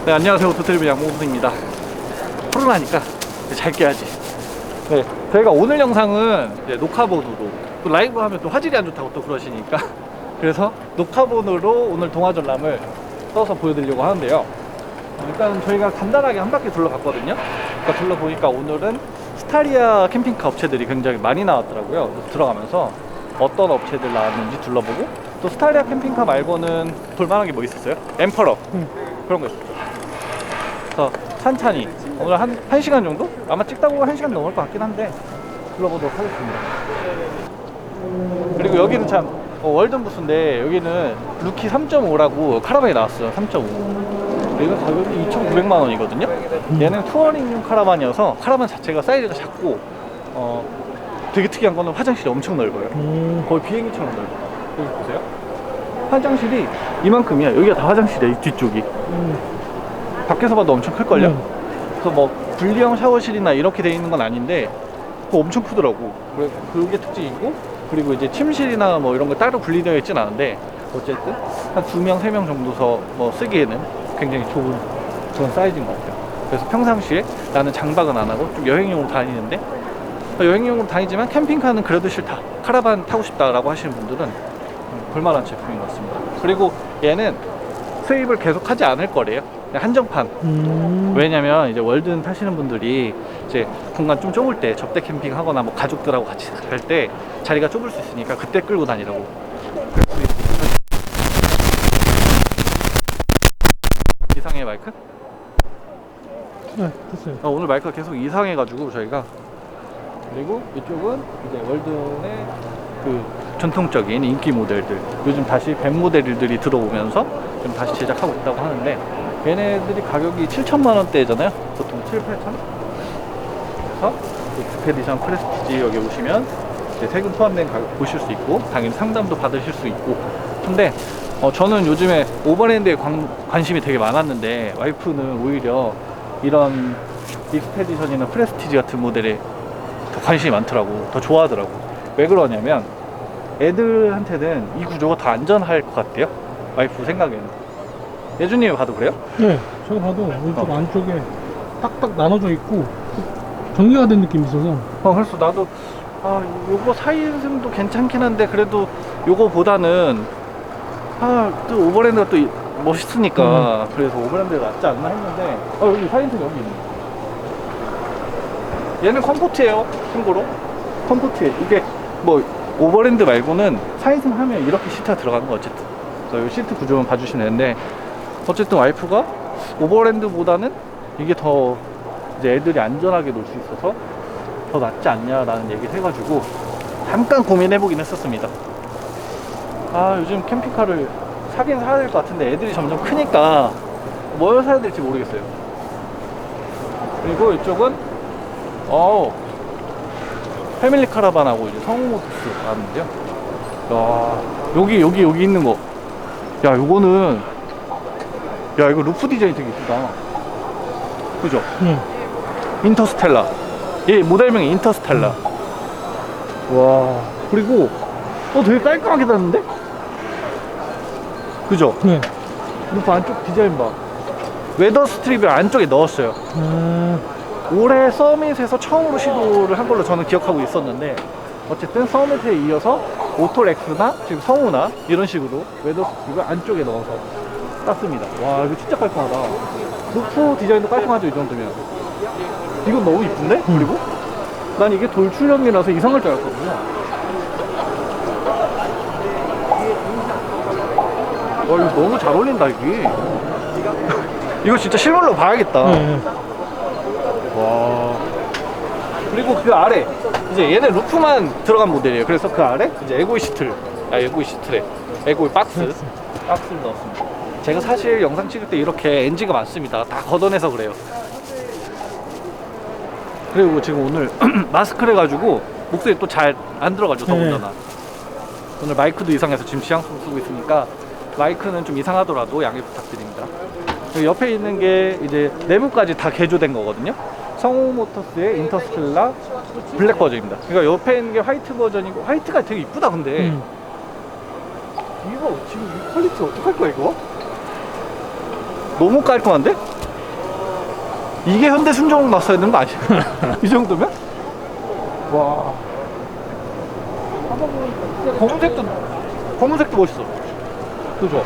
네, 안녕하세요. 오토트리뷰 양봉수입니다. 코로나니까 잘 깨야지. 네, 저희가 오늘 영상은 이제 녹화본으로, 또 라이브 하면 또 화질이 안 좋다고 또 그러시니까 그래서 녹화본으로 오늘 동화전람을 써서 보여드리려고 하는데요. 일단 저희가 간단하게 한 바퀴 둘러봤거든요. 그러니까 둘러보니까 오늘은 스타리아 캠핑카 업체들이 굉장히 많이 나왔더라고요. 그래서 들어가면서 어떤 업체들 나왔는지 둘러보고, 또 스타리아 캠핑카 말고는 볼만한 게 뭐 있었어요? 엠퍼러 그런 거 있었죠. 그래서 찬찬히 오늘 한 1시간 정도? 아마 찍다 보면 1시간 넘을 것 같긴 한데 둘러보도록 하겠습니다. 그리고 여기는 참 월든 부스인데, 여기는 루키 3.5라고 카라반이 나왔어요. 3.5. 이거 가격이 2,900만 원이거든요. 얘는 투어링용 카라반이어서 카라반 자체가 사이즈가 작고 되게 특이한 거는 화장실이 엄청 넓어요. 거의 비행기처럼 넓어요. 여기 보세요. 화장실이 이만큼이야. 여기가 다 화장실이야, 이 뒤쪽이. 밖에서 봐도 엄청 클걸요? 그래서 뭐 분리형 샤워실이나 이렇게 돼 있는 건 아닌데 그거 엄청 크더라고. 그게 특징이고, 그리고 이제 침실이나 뭐 이런 거 따로 분리되어 있진 않은데 어쨌든 한 2명, 3명 정도서 뭐 쓰기에는 굉장히 좋은 그런 사이즈인 것 같아요. 그래서 평상시에 나는 장박은 안 하고 좀 여행용으로 다니는데, 여행용으로 다니지만 캠핑카는 그래도 싫다, 카라반 타고 싶다라고 하시는 분들은 볼만한 제품인 것 같습니다. 그리고 얘는 수입을 계속 하지 않을 거래요. 한정판. 왜냐면 이제 월든 타시는 분들이 이제 공간 좀 좁을 때, 접대 캠핑 하거나 뭐 가족들하고 같이 갈 때 자리가 좁을 수 있으니까 그때 끌고 다니라고. 이상해 마이크? 네, 됐어요. 오늘 마이크가 계속 이상해가지고 저희가. 그리고 이쪽은 이제 월든의 그 전통적인 인기 모델들, 요즘 다시 벤 모델들이 들어오면서 좀 다시 제작하고 있다고 하는데, 얘네들이 가격이 7천만 원대잖아요. 보통 7, 8천. 그래서 스페디션 프레스티지 여기 오시면 이제 세금 포함된 가격 보실 수 있고, 당연히 상담도 받으실 수 있고. 근데 저는 요즘에 오버랜드에 관심이 되게 많았는데, 와이프는 오히려 이런 익스페디션이나 프레스티지 같은 모델에 더 관심이 많더라고. 더 좋아하더라고. 왜 그러냐면 애들한테는 이 구조가 더 안전할 것 같대요, 와이프 생각에는. 예준님이 봐도 그래요? 네, 제가 봐도 이쪽 안쪽에 딱딱 나눠져 있고 전개가 된 느낌이 있어서. 그래서 나도 요거 4인승도 괜찮긴 한데, 그래도 요거보다는 또 오버랜드가 또 멋있으니까 그래서 오버랜드가 낫지 않나 했는데, 여기 4인승 여기 있네. 얘는 컴포트예요. 참고로 컴포트에 이게 뭐 오버랜드 말고는 4인승 하면 이렇게 시트가 들어가는 거. 어쨌든 그래서 이 시트 구조만 봐주시면 되는데, 어쨌든 와이프가 오버랜드보다는 이게 더 이제 애들이 안전하게 놀 수 있어서 더 낫지 않냐라는 얘기를 해가지고 잠깐 고민해보긴 했었습니다. 요즘 캠핑카를 사긴 사야 될 것 같은데 애들이 점점 크니까 뭘 사야 될지 모르겠어요. 그리고 이쪽은 패밀리 카라반하고 이제 성우 모터스 나왔는데요. 여기 있는 거, 야 요거는, 야 이거 루프 디자인 되게 이쁘다. 그죠? 인터스텔라. 얘 모델명이 인터스텔라. 와, 그리고 되게 깔끔하게 닿는데? 그죠? 네. 루프 안쪽 디자인 봐. 웨더 스트립을 안쪽에 넣었어요. 올해 서밋에서 처음으로 시도를 한 걸로 저는 기억하고 있었는데, 어쨌든 서밋에 이어서 오토렉스나 지금 성우나 이런 식으로 웨더 스트립을 안쪽에 넣어서 땄습니다. 와, 이거 진짜 깔끔하다. 루프 디자인도 깔끔하죠, 이 정도면. 이건 너무 이쁜데? 그리고 난 이게 돌출형이라서 이상할 줄 알았거든요. 와, 이거 너무 잘 어울린다, 이게. 이거 진짜 실물로 봐야겠다. 네. 와. 그리고 그 아래 이제 얘네 루프만 들어간 모델이에요. 그래서 그 아래 이제 에고이 박스를 넣었습니다. 제가 사실 영상 찍을 때 이렇게 NG가 많습니다. 다 걷어내서 그래요. 그리고 지금 오늘 마스크를 해가지고 목소리 또 잘 안 들어가죠, 더군다나. 오늘 마이크도 이상해서 지금 지향성 쓰고 있으니까 마이크는 좀 이상하더라도 양해 부탁드립니다. 옆에 있는 게 이제 내부까지 다 개조된 거거든요. 성우 모터스의 인터스텔라 블랙 버전입니다. 그러니까 옆에 있는 게 화이트 버전이고, 화이트가 되게 이쁘다. 근데 이거 지금 이 퀄리티 어떡할 거야 이거? 너무 깔끔한데? 이게 현대 순정 났어야 되는 거 아니야? 이 정도면? 와. 검은색도 멋있어. 그죠?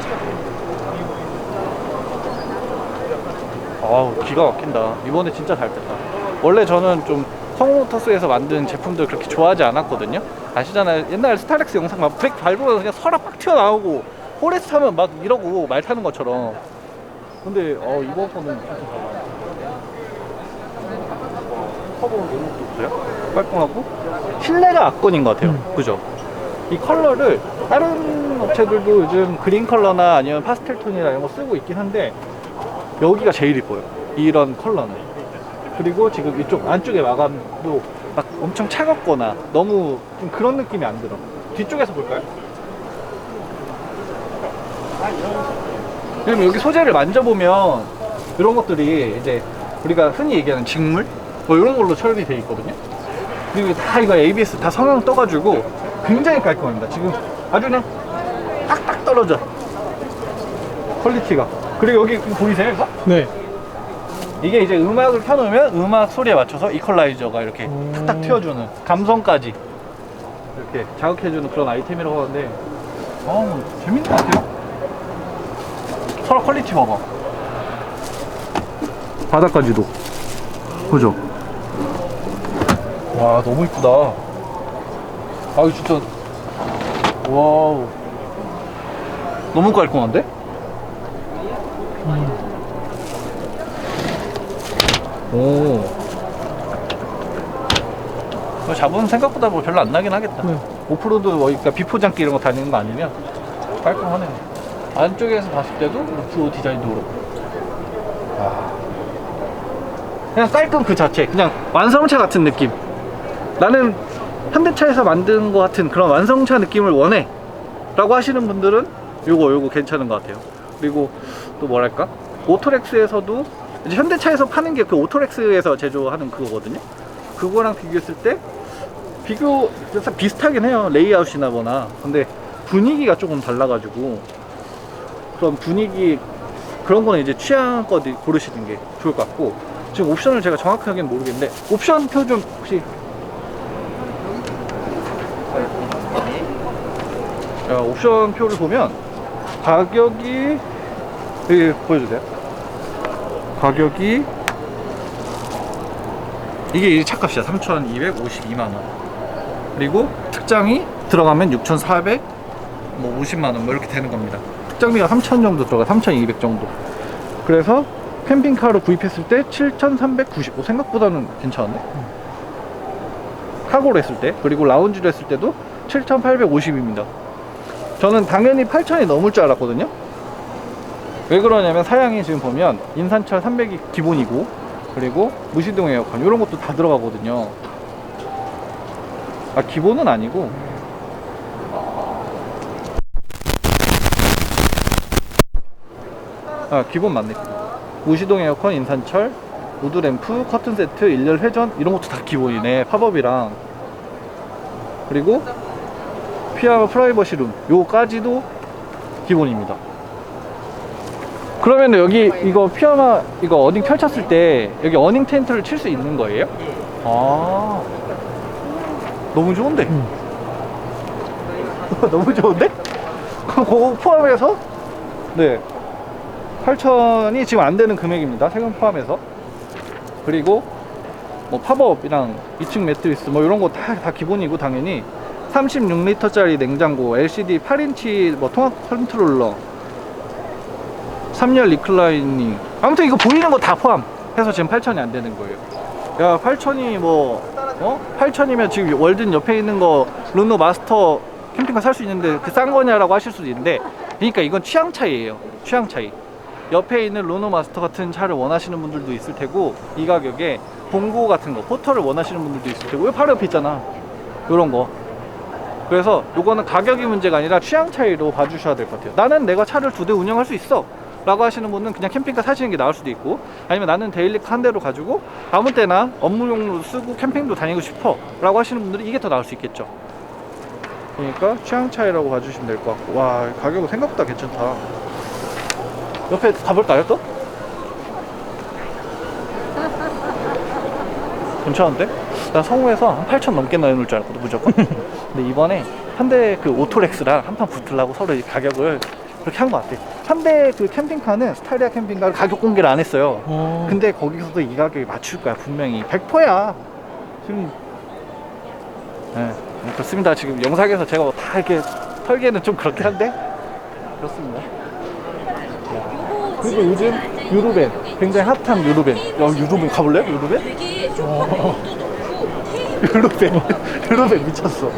아우, 기가 막힌다. 이번에 진짜 잘 뺐다. 원래 저는 좀 성우모터스에서 만든 제품들 그렇게 좋아하지 않았거든요. 아시잖아요. 옛날 스타렉스 영상 막 브레이크 밟으면 그냥 서랍 빡 튀어나오고 포레스트 타면 막 이러고 말 타는 것처럼. 근데 이번 거는 진짜 잘 커버는 너무 좋고요. 깔끔하고 실내가 압권인 것 같아요. 그죠? 이 컬러를 다른 업체들도 요즘 그린 컬러나 아니면 파스텔 톤이나 이런 거 쓰고 있긴 한데 여기가 제일 이뻐요. 이런 컬러는. 그리고 지금 이쪽 안쪽에 마감도 막 엄청 차갑거나 너무 좀 그런 느낌이 안 들어. 뒤쪽에서 볼까요? 그럼 여기 소재를 만져보면 이런 것들이 이제 우리가 흔히 얘기하는 직물 뭐 이런 걸로 처리돼 있거든요. 그리고 다 이거 ABS 다 성능 떠가지고 굉장히 깔끔합니다. 지금 아주 그냥 딱딱 떨어져 퀄리티가. 그리고 여기 보이세요 이거? 네. 이게 이제 음악을 켜놓으면 음악 소리에 맞춰서 이퀄라이저가 이렇게 탁탁 튀어주는 감성까지 이렇게 자극해주는 그런 아이템이라고 하는데 재밌는 것 같아요. 서로 퀄리티 봐봐. 바닥까지도. 그죠? 와, 너무 이쁘다. 아, 이거 진짜. 와우. 너무 깔끔한데? 오. 이거 잡으면 생각보다 뭐 별로 안 나긴 하겠다. 오프로드 그러니까 비포장기 이런 거 다니는 거 아니면 깔끔하네. 안쪽에서 봤을 때도 루프 디자인도 그렇고. 그냥 깔끔 그 자체, 그냥 완성차 같은 느낌. 나는 현대차에서 만든 것 같은 그런 완성차 느낌을 원해 라고 하시는 분들은 요거 괜찮은 것 같아요. 그리고 또 뭐랄까, 오토렉스에서도 이제 현대차에서 파는 게 그 오토렉스에서 제조하는 그거거든요. 그거랑 비교했을 때 비슷하긴 해요. 레이아웃이나 뭐나. 근데 분위기가 조금 달라가지고 그런 분위기 그런 거는 이제 취향껏 고르시는 게 좋을 것 같고, 지금 옵션을 제가 정확하게는 모르겠는데 옵션 표 좀 혹시. 자, 옵션 표를 보면 가격이 여기 보여주세요. 가격이 이게 차값이야. 3,252만원. 그리고 특장이 들어가면 6,400 뭐 50만원 뭐 이렇게 되는 겁니다. 특장비가 3,000 정도 들어가, 3,200 정도. 그래서 캠핑카로 구입했을 때 7,390. 생각보다는 괜찮은데? 카고로 했을 때, 그리고 라운지로 했을 때도 7,850입니다. 저는 당연히 8,000이 넘을 줄 알았거든요. 왜 그러냐면 사양이 지금 보면 인산철 300이 기본이고, 그리고 무시동 에어컨 이런 것도 다 들어가거든요. 아, 기본은 아니고 기본 맞네. 무시동 에어컨, 인산철, 우드램프, 커튼 세트, 1열 회전 이런 것도 다 기본이네. 팝업이랑. 그리고 피아노 프라이버시 룸 요까지도 기본입니다. 그러면 여기 이거 피아노 이거 어닝 펼쳤을 때 여기 어닝 텐트를 칠 수 있는 거예요? 아, 너무 좋은데? 너무 좋은데? 그거 포함해서 네 8,000이 지금 안 되는 금액입니다. 세금 포함해서. 그리고 뭐 팝업이랑 2층 매트리스 뭐 이런 거 다 기본이고, 당연히 36리터짜리 냉장고, LCD 8인치 뭐 통합 컨트롤러, 3열 리클라이닝, 아무튼 이거 보이는 거 다 포함해서 지금 8,000이 안 되는 거예요. 야, 8,000이 뭐 8,000이면 지금 월든 옆에 있는 거 르노 마스터 캠핑카 살 수 있는데 그 싼 거냐라고 하실 수도 있는데, 그러니까 이건 취향 차이예요. 취향 차이. 옆에 있는 르노 마스터 같은 차를 원하시는 분들도 있을 테고, 이 가격에 봉고 같은 거, 포터를 원하시는 분들도 있을 테고, 왜 바로 옆에 있잖아, 요런 거. 그래서 요거는 가격이 문제가 아니라 취향 차이로 봐주셔야 될 것 같아요. 나는 내가 차를 2대 운영할 수 있어 라고 하시는 분은 그냥 캠핑카 사시는 게 나을 수도 있고, 아니면 나는 데일리카 한 대로 가지고 아무 때나 업무용으로 쓰고 캠핑도 다니고 싶어 라고 하시는 분들은 이게 더 나을 수 있겠죠. 그러니까 취향 차이라고 봐주시면 될 것 같고, 와, 가격은 생각보다 괜찮다. 옆에 가볼까요 또? 괜찮은데? 난 성우에서 한 8천 넘게 내놓을 줄 알았거든 무조건. 근데 이번에 현대 그 오토렉스랑 한판 붙으려고 서로 이 가격을 그렇게 한 것 같아. 현대 그 캠핑카는 스타리아 캠핑카 가격 공개를 안 했어요. 근데 거기서도 이 가격에 맞출 거야 분명히. 100%야 지금. 네, 그렇습니다. 지금 영상에서 제가 뭐다 이렇게 설계는 좀 그렇긴 한데 그렇습니다. 그리고 요즘 유로벤 굉장히 핫한 유로벤. 유로벤 가볼래요? 유로벤? 유로벤 유로벤 미쳤어.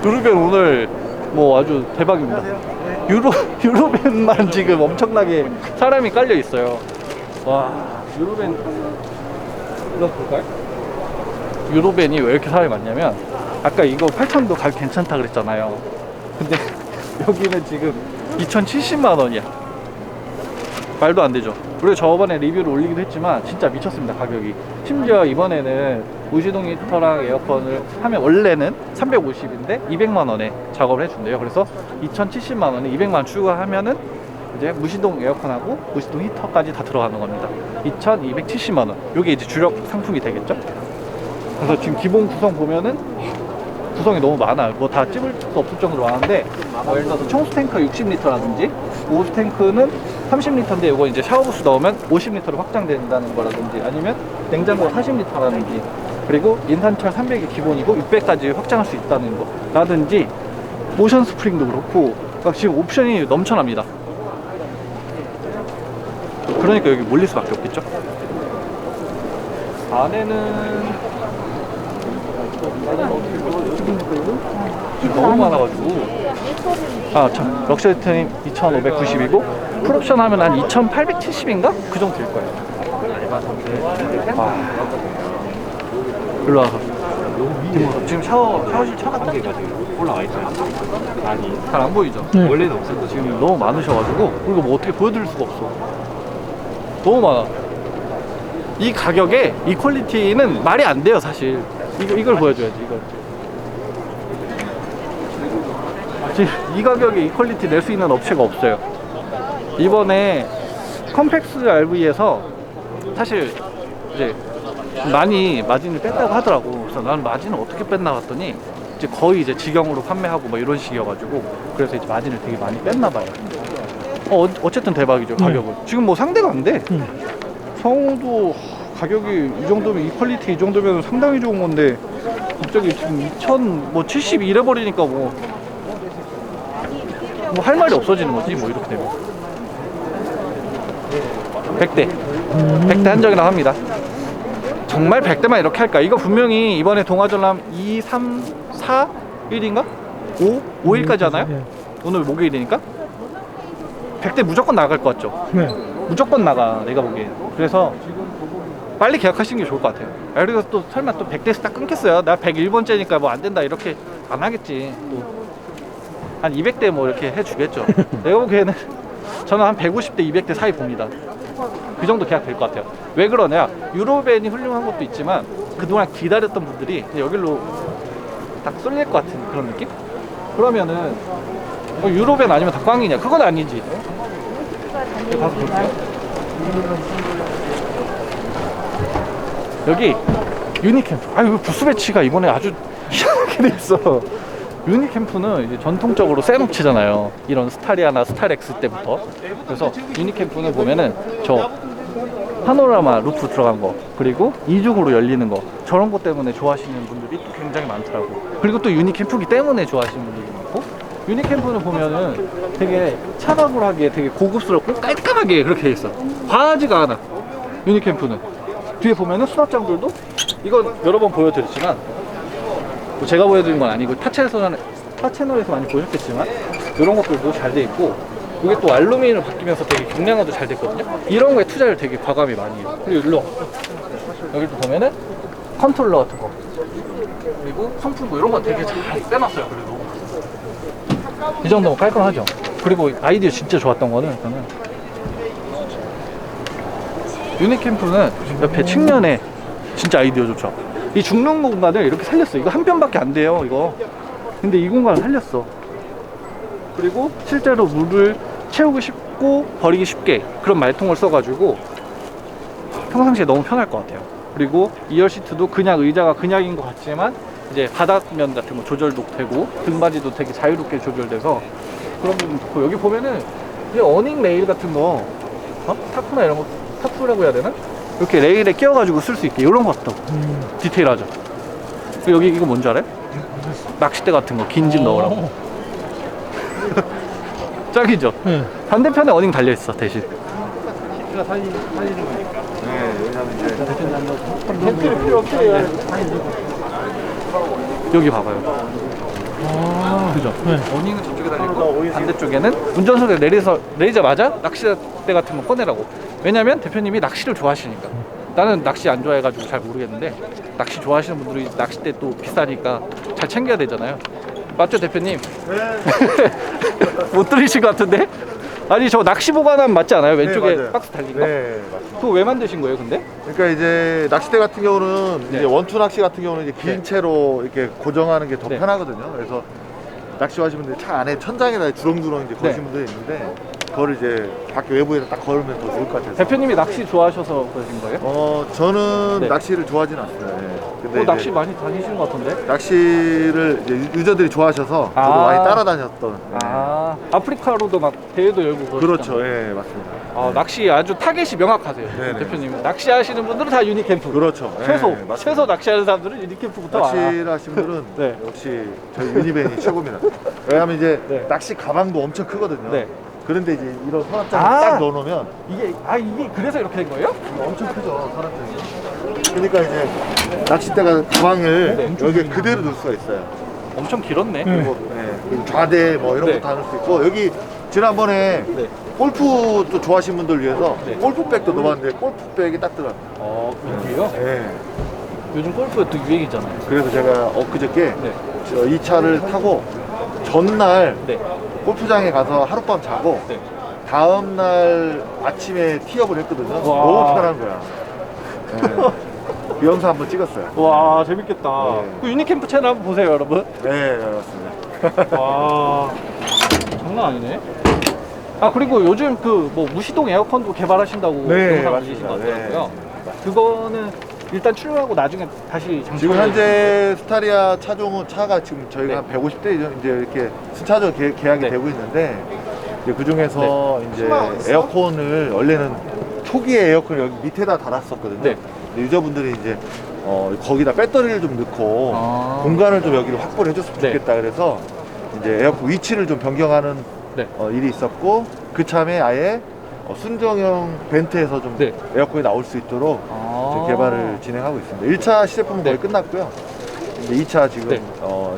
유로벤 오늘 뭐 아주 대박입니다. 유로벤만 지금 엄청나게 사람이 깔려 있어요. 와, 유로벤 이거 볼까요? 유로벤이 왜 이렇게 사람이 많냐면 아까 이거 8,000도 가격 괜찮다 그랬잖아요. 근데 여기는 지금 2,070만 원이야. 말도 안 되죠. 우리가 저번에 리뷰를 올리기도 했지만 진짜 미쳤습니다 가격이. 심지어 이번에는 무시동 히터랑 에어컨을 하면 원래는 350인데 200만 원에 작업을 해준대요. 그래서 2,070만 원에 200만 원 추가하면은 이제 무시동 에어컨하고 무시동 히터까지 다 들어가는 겁니다. 2,270만 원. 이게 이제 주력 상품이 되겠죠. 그래서 지금 기본 구성 보면은 구성이 너무 많아요. 뭐 다 찝을 수 없을 정도로 많은데 예를 들어서 청수 탱크 60리터라든지 오수 탱크는 30리터인데 이거 이제 샤워부스 넣으면 50리터로 확장된다는 거라든지 아니면 냉장고 40리터라든지 그리고 인산철 300이 기본이고 600까지 확장할 수 있다는 거 라든지 모션 스프링도 그렇고 막 지금 옵션이 넘쳐납니다. 그러니까 여기 몰릴 수밖에 없겠죠. 안에는 지금 너무 많아가지고 참 럭셔리 트림 2,590이고 풀옵션 하면 한 2,870인가? 그 정도 될 거예요. 일로 와서 지금 샤워실 차가 개가 지금 올라와 있어요. 아니 잘 안 보이죠? 원래는 없었는데 지금 너무 많으셔가지고 이거 뭐 어떻게 보여드릴 수가 없어. 너무 많아. 이 가격에 이 퀄리티는 말이 안 돼요 사실. 이걸 보여줘야지. 이걸 지금 이 가격에 이 퀄리티 낼 수 있는 업체가 없어요. 이번에 컴팩스 RV에서 사실 이제 많이 마진을 뺐다고 하더라고. 그래서 난 마진을 어떻게 뺐나 봤더니 이제 거의 이제 직영으로 판매하고 뭐 이런 식이어가지고 그래서 이제 마진을 되게 많이 뺐나 봐요. 어쨌든 대박이죠 가격은. 지금 뭐 상대가 안 돼. 성우도 가격이 이 정도면 이 퀄리티 이 정도면 상당히 좋은 건데 갑자기 지금 2,070 이래버리니까 뭐 할 말이 없어지는 거지 뭐 이렇게 되면. 100대 한정이라고 합니다. 정말 100대만 이렇게 할까? 이거 분명히 이번에 동아전람 2, 3, 4, 1인가? 5일까지 하나요? 오늘 목요일이니까 100대 무조건 나갈 것 같죠? 네. 무조건 나가 내가 보기엔. 그래서 빨리 계약하시는 게 좋을 것 같아요. 그리고 또 설마 또 100대에서 딱 끊겠어요? 나 101번째니까 뭐 안 된다 이렇게 안 하겠지. 또 한 200대 뭐 이렇게 해주겠죠. 내가 보기에는 저는 한 150대 200대 사이 봅니다. 그 정도 계약 될 것 같아요. 왜 그러냐? 유로벤이 훌륭한 것도 있지만 그동안 기다렸던 분들이 여기로 딱 쏠릴 것 같은 그런 느낌? 그러면은 유로벤 아니면 다 꽝이냐? 그건 아니지. 가서 볼게요. 여기 유니캠프. 아유 부스 배치가 이번에 아주 희한하게 돼 있어. 유니캠프는 이제 전통적으로 새 업체잖아요. 이런 스타리아나 스타렉스 때부터. 그래서 유니캠프는 보면은 저 파노라마 루프 들어간 거 그리고 이중으로 열리는 거 저런 것 때문에 좋아하시는 분들이 또 굉장히 많더라고. 그리고 또 유니캠프기 때문에 좋아하시는 분들이 많고 유니캠프는 보면은 되게 차박을 하기에 되게 고급스럽고 깔끔하게 그렇게 돼 있어. 과하지가 않아. 유니캠프는 뒤에 보면은 수납장들도 이건 여러 번 보여드렸지만 뭐 제가 보여드린 건 아니고 타 채널에서 많이 보셨겠지만 이런 것들도 잘 돼 있고 이게 또 알루미늄으로 바뀌면서 되게 경량화도 잘 됐거든요. 이런 거에 투자를 되게 과감히 많이 해요. 그리고 일로 여기도 보면은 컨트롤러 같은 거 그리고 선풍 뭐 이런 거 되게 잘 빼놨어요. 그래도 이 정도면 깔끔하죠. 그리고 아이디어 진짜 좋았던 거는 저는 유니캠프는 옆에 측면에 진짜 아이디어 좋죠. 이 죽는 공간을 이렇게 살렸어. 이거 한 편밖에 안 돼요 이거. 근데 이 공간을 살렸어. 그리고 실제로 물을 채우기 쉽고 버리기 쉽게 그런 말통을 써가지고 평상시에 너무 편할 것 같아요. 그리고 2열 시트도 그냥 의자가 그냥인 것 같지만 이제 바닥면 같은 거 조절도 되고 등받이도 되게 자유롭게 조절돼서 그런 부분 좋고, 여기 보면은 이제 어닝 레일 같은 거 타프나 이런 거, 타프라고 해야 되나? 이렇게 레일에 끼워가지고 쓸 수 있게 이런 거 같다고. 디테일하죠. 그리고 여기 이거 뭔지 알아요? 낚싯대 같은 거 긴 집 넣으라고. 짱이죠? 네. 반대편에 어닝 달려있어 대신. 시트가 살리는 거니까. 네, 왜냐면 이제 벤트를 필요 없어요. 여기 봐봐요. 그죠? 네. 어닝은 저쪽에 달려있고 반대쪽에는 운전석에 내리자마자 낚싯대 같은 거 꺼내라고. 왜냐면 대표님이 낚시를 좋아하시니까. 나는 낚시 안 좋아해가지고 잘 모르겠는데 낚시 좋아하시는 분들이 낚싯대 또 비싸니까 잘 챙겨야 되잖아요. 맞죠 대표님? 못 들으신 것 같은데? 아니 저 낚시 보관함 맞지 않아요? 왼쪽에 맞아요. 박스 달린 거? 네, 맞습니다. 그거 왜 만드신 거예요 근데? 그러니까 이제 낚싯대 같은 경우는 네. 이제 원투 낚시 같은 경우는 이제 긴 네. 채로 이렇게 고정하는 게 더 네. 편하거든요. 그래서 낚시하시는 분들이 차 안에 천장에다 주렁주렁 이제 거시는 분들이 있는데 그거를 이제 밖에 외부에다 딱 걸으면 더 좋을 것 같아서. 대표님이 낚시 좋아하셔서 그러신 거예요? 저는 네. 낚시를 좋아하진 않습니다. 네. 근데 이제 낚시 많이 다니시는 것 같은데? 낚시를 이제 유저들이 좋아하셔서 아. 저도 많이 따라다녔던. 네. 아 아프리카로도 막 대회도 열고 그렇죠. 그러시잖아요. 예, 맞습니다. 낚시 아주 타겟이 명확하세요. 네네. 대표님 낚시하시는 분들은 다 유니캠프. 그렇죠. 최소 예, 맞습니다. 최소 낚시하는 사람들은 유니캠프부터 와. 낚시를 하시는 분들은 네. 역시 저희 유니밴이 최고입니다. 왜냐하면 이제 네. 낚시 가방도 엄청 크거든요. 네. 그런데 이제 이런 서랍장에 아. 딱 넣어놓으면 이게 그래서 이렇게 된 거예요? 엄청 크죠, 서랍장이. 그러니까 이제 낚싯대가 가방을 네. 여기 그대로 넣을 수가 있어요. 엄청 길었네. 네. 뭐, 그리고 좌대 뭐 이런 네. 것도 다 넣을 수 있고 여기 지난번에 네. 골프도 좋아하시는 분들 위해서 네. 골프백도 넣어봤는데 골프백이 딱 들어요. 그게요? 네. 요즘 골프가 또 유행이잖아요. 그래서 제가 엊그저께 네. 이 차를 타고 전날 네. 골프장에 가서 하룻밤 자고 네. 다음날 아침에 티업을 했거든요. 와. 너무 편한 거야. 네. 그 영상 한번 찍었어요. 와 재밌겠다. 네. 그 유니캠프 채널 한번 보세요 여러분. 네, 맞습니다. 와 장난 아니네. 아 그리고 요즘 그 뭐 무시동 에어컨도 개발하신다고 네, 영상 맞습니다. 올리신 것 네. 같더라고요. 그거는 일단 출고하고 나중에 다시 장착. 지금 현재 스타리아 차종은 차가 지금 저희가 네. 한 150대 이제 이렇게 순차적으로 계약이 네. 되고 있는데 이제 그 중에서 이제 에어컨을 원래는 초기에 에어컨을 여기 밑에다 달았었거든요. 네. 근데 유저분들이 이제 거기다 배터리를 좀 넣고 아. 공간을 좀 여기를 확보를 해줬으면 네. 좋겠다 그래서 이제 에어컨 위치를 좀 변경하는 네. 일이 있었고 그 참에 아예 순정형 벤트에서 좀 네. 에어컨이 나올 수 있도록 아. 지금 개발을 진행하고 있습니다. 1차 시제품은 네. 거의 끝났고요. 이제 2차 지금 네.